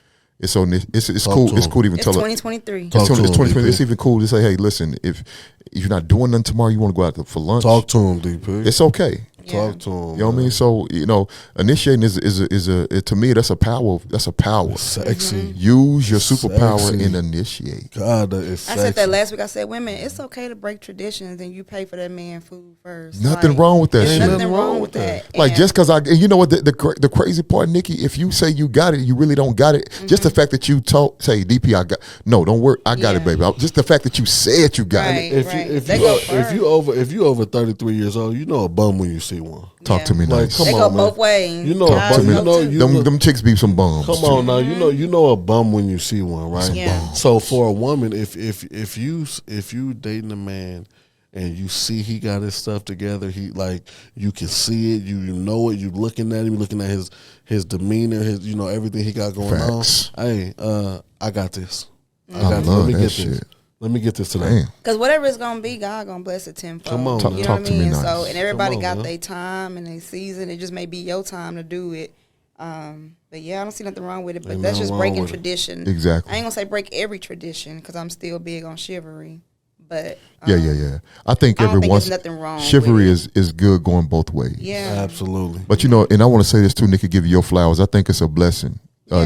Absolutely. It's cool. It's cool to even It's tell 2023. It's 2020. It's even cool to say, hey, listen, if you're not doing nothing tomorrow, you want to go out for lunch. Talk to him, DP. It's okay. Talk to him. You know what I mean? So, you know, initiating is to me, that's a power. That's a power. Sexy. Use your superpower Sexy. and initiate. God, that is sexy. I said that last week. I said, women, it's okay to break traditions and you pay for that man food first. Nothing wrong with that There's shit. nothing wrong with that. Like, And just because and you know what, the crazy part, Nikki, if you say you got it, you really don't got it. Just the fact that you say, DP, don't worry, I got it, baby. Just the fact that you said you got it. If you over 33 years old, you know a bum when you see one. Talk to me Like, nice. come They on, go man. both ways. You know a bum. Them chicks be some bums. Come on now, you know a bum when you see one, right? Yeah. So for a woman, if you dating a man and you see he got his stuff together, he like you can see it, you know it, you looking at him, looking at his demeanor, his everything he got going Facts. on. Hey, I got this. I love that this. shit. Let me get this today. Damn. Because whatever it's gonna be, God gonna bless it tenfold. Come on, you know talk what I to me mean? nice. So, and everybody Come on, got man. their time and their season. It just may be your time to do it. But yeah, I don't see nothing wrong with it. But Ain't that's nothing just wrong breaking with it. tradition. Exactly. I ain't gonna say break every tradition because I'm still big on chivalry. But Yeah. I think I don't think once there's nothing wrong chivalry with is good going both ways. yeah, Absolutely. But and I want to say this too, Nikki, give you your flowers. I think it's a blessing.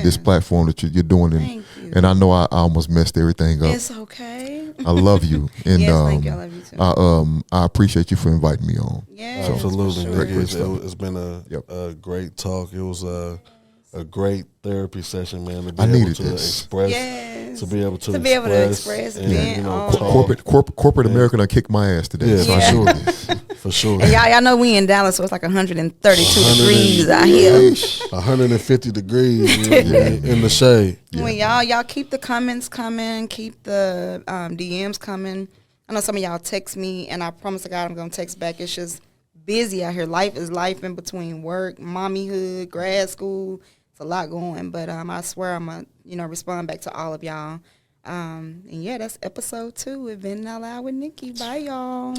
This platform that you're doing, Thank you. and I know I almost messed everything up. It's okay. I love you, and Yes, thank you. I love you too. I appreciate you for inviting me on. Yeah, Absolutely. for Nikki, sure. it's been a great talk. It was a great therapy session, man. To be I able needed to this. express, Yes. to be able to express and, being talk. Corporate America done kicked my ass today. Yeah, So for I sure, needed this. for sure. And y'all know we in Dallas, so it's like 132 degrees out here. 150 degrees in the shade. Well, y'all keep the comments coming, keep the DMs coming. I know some of y'all text me, and I promise to God I'm gonna text back. It's just busy out here. Life is life in between work, mommyhood, grad school. It's a lot going, but I swear I'm gonna respond back to all of y'all. And yeah, that's episode 2 of Venting Out Loud with Nikki. Bye, y'all.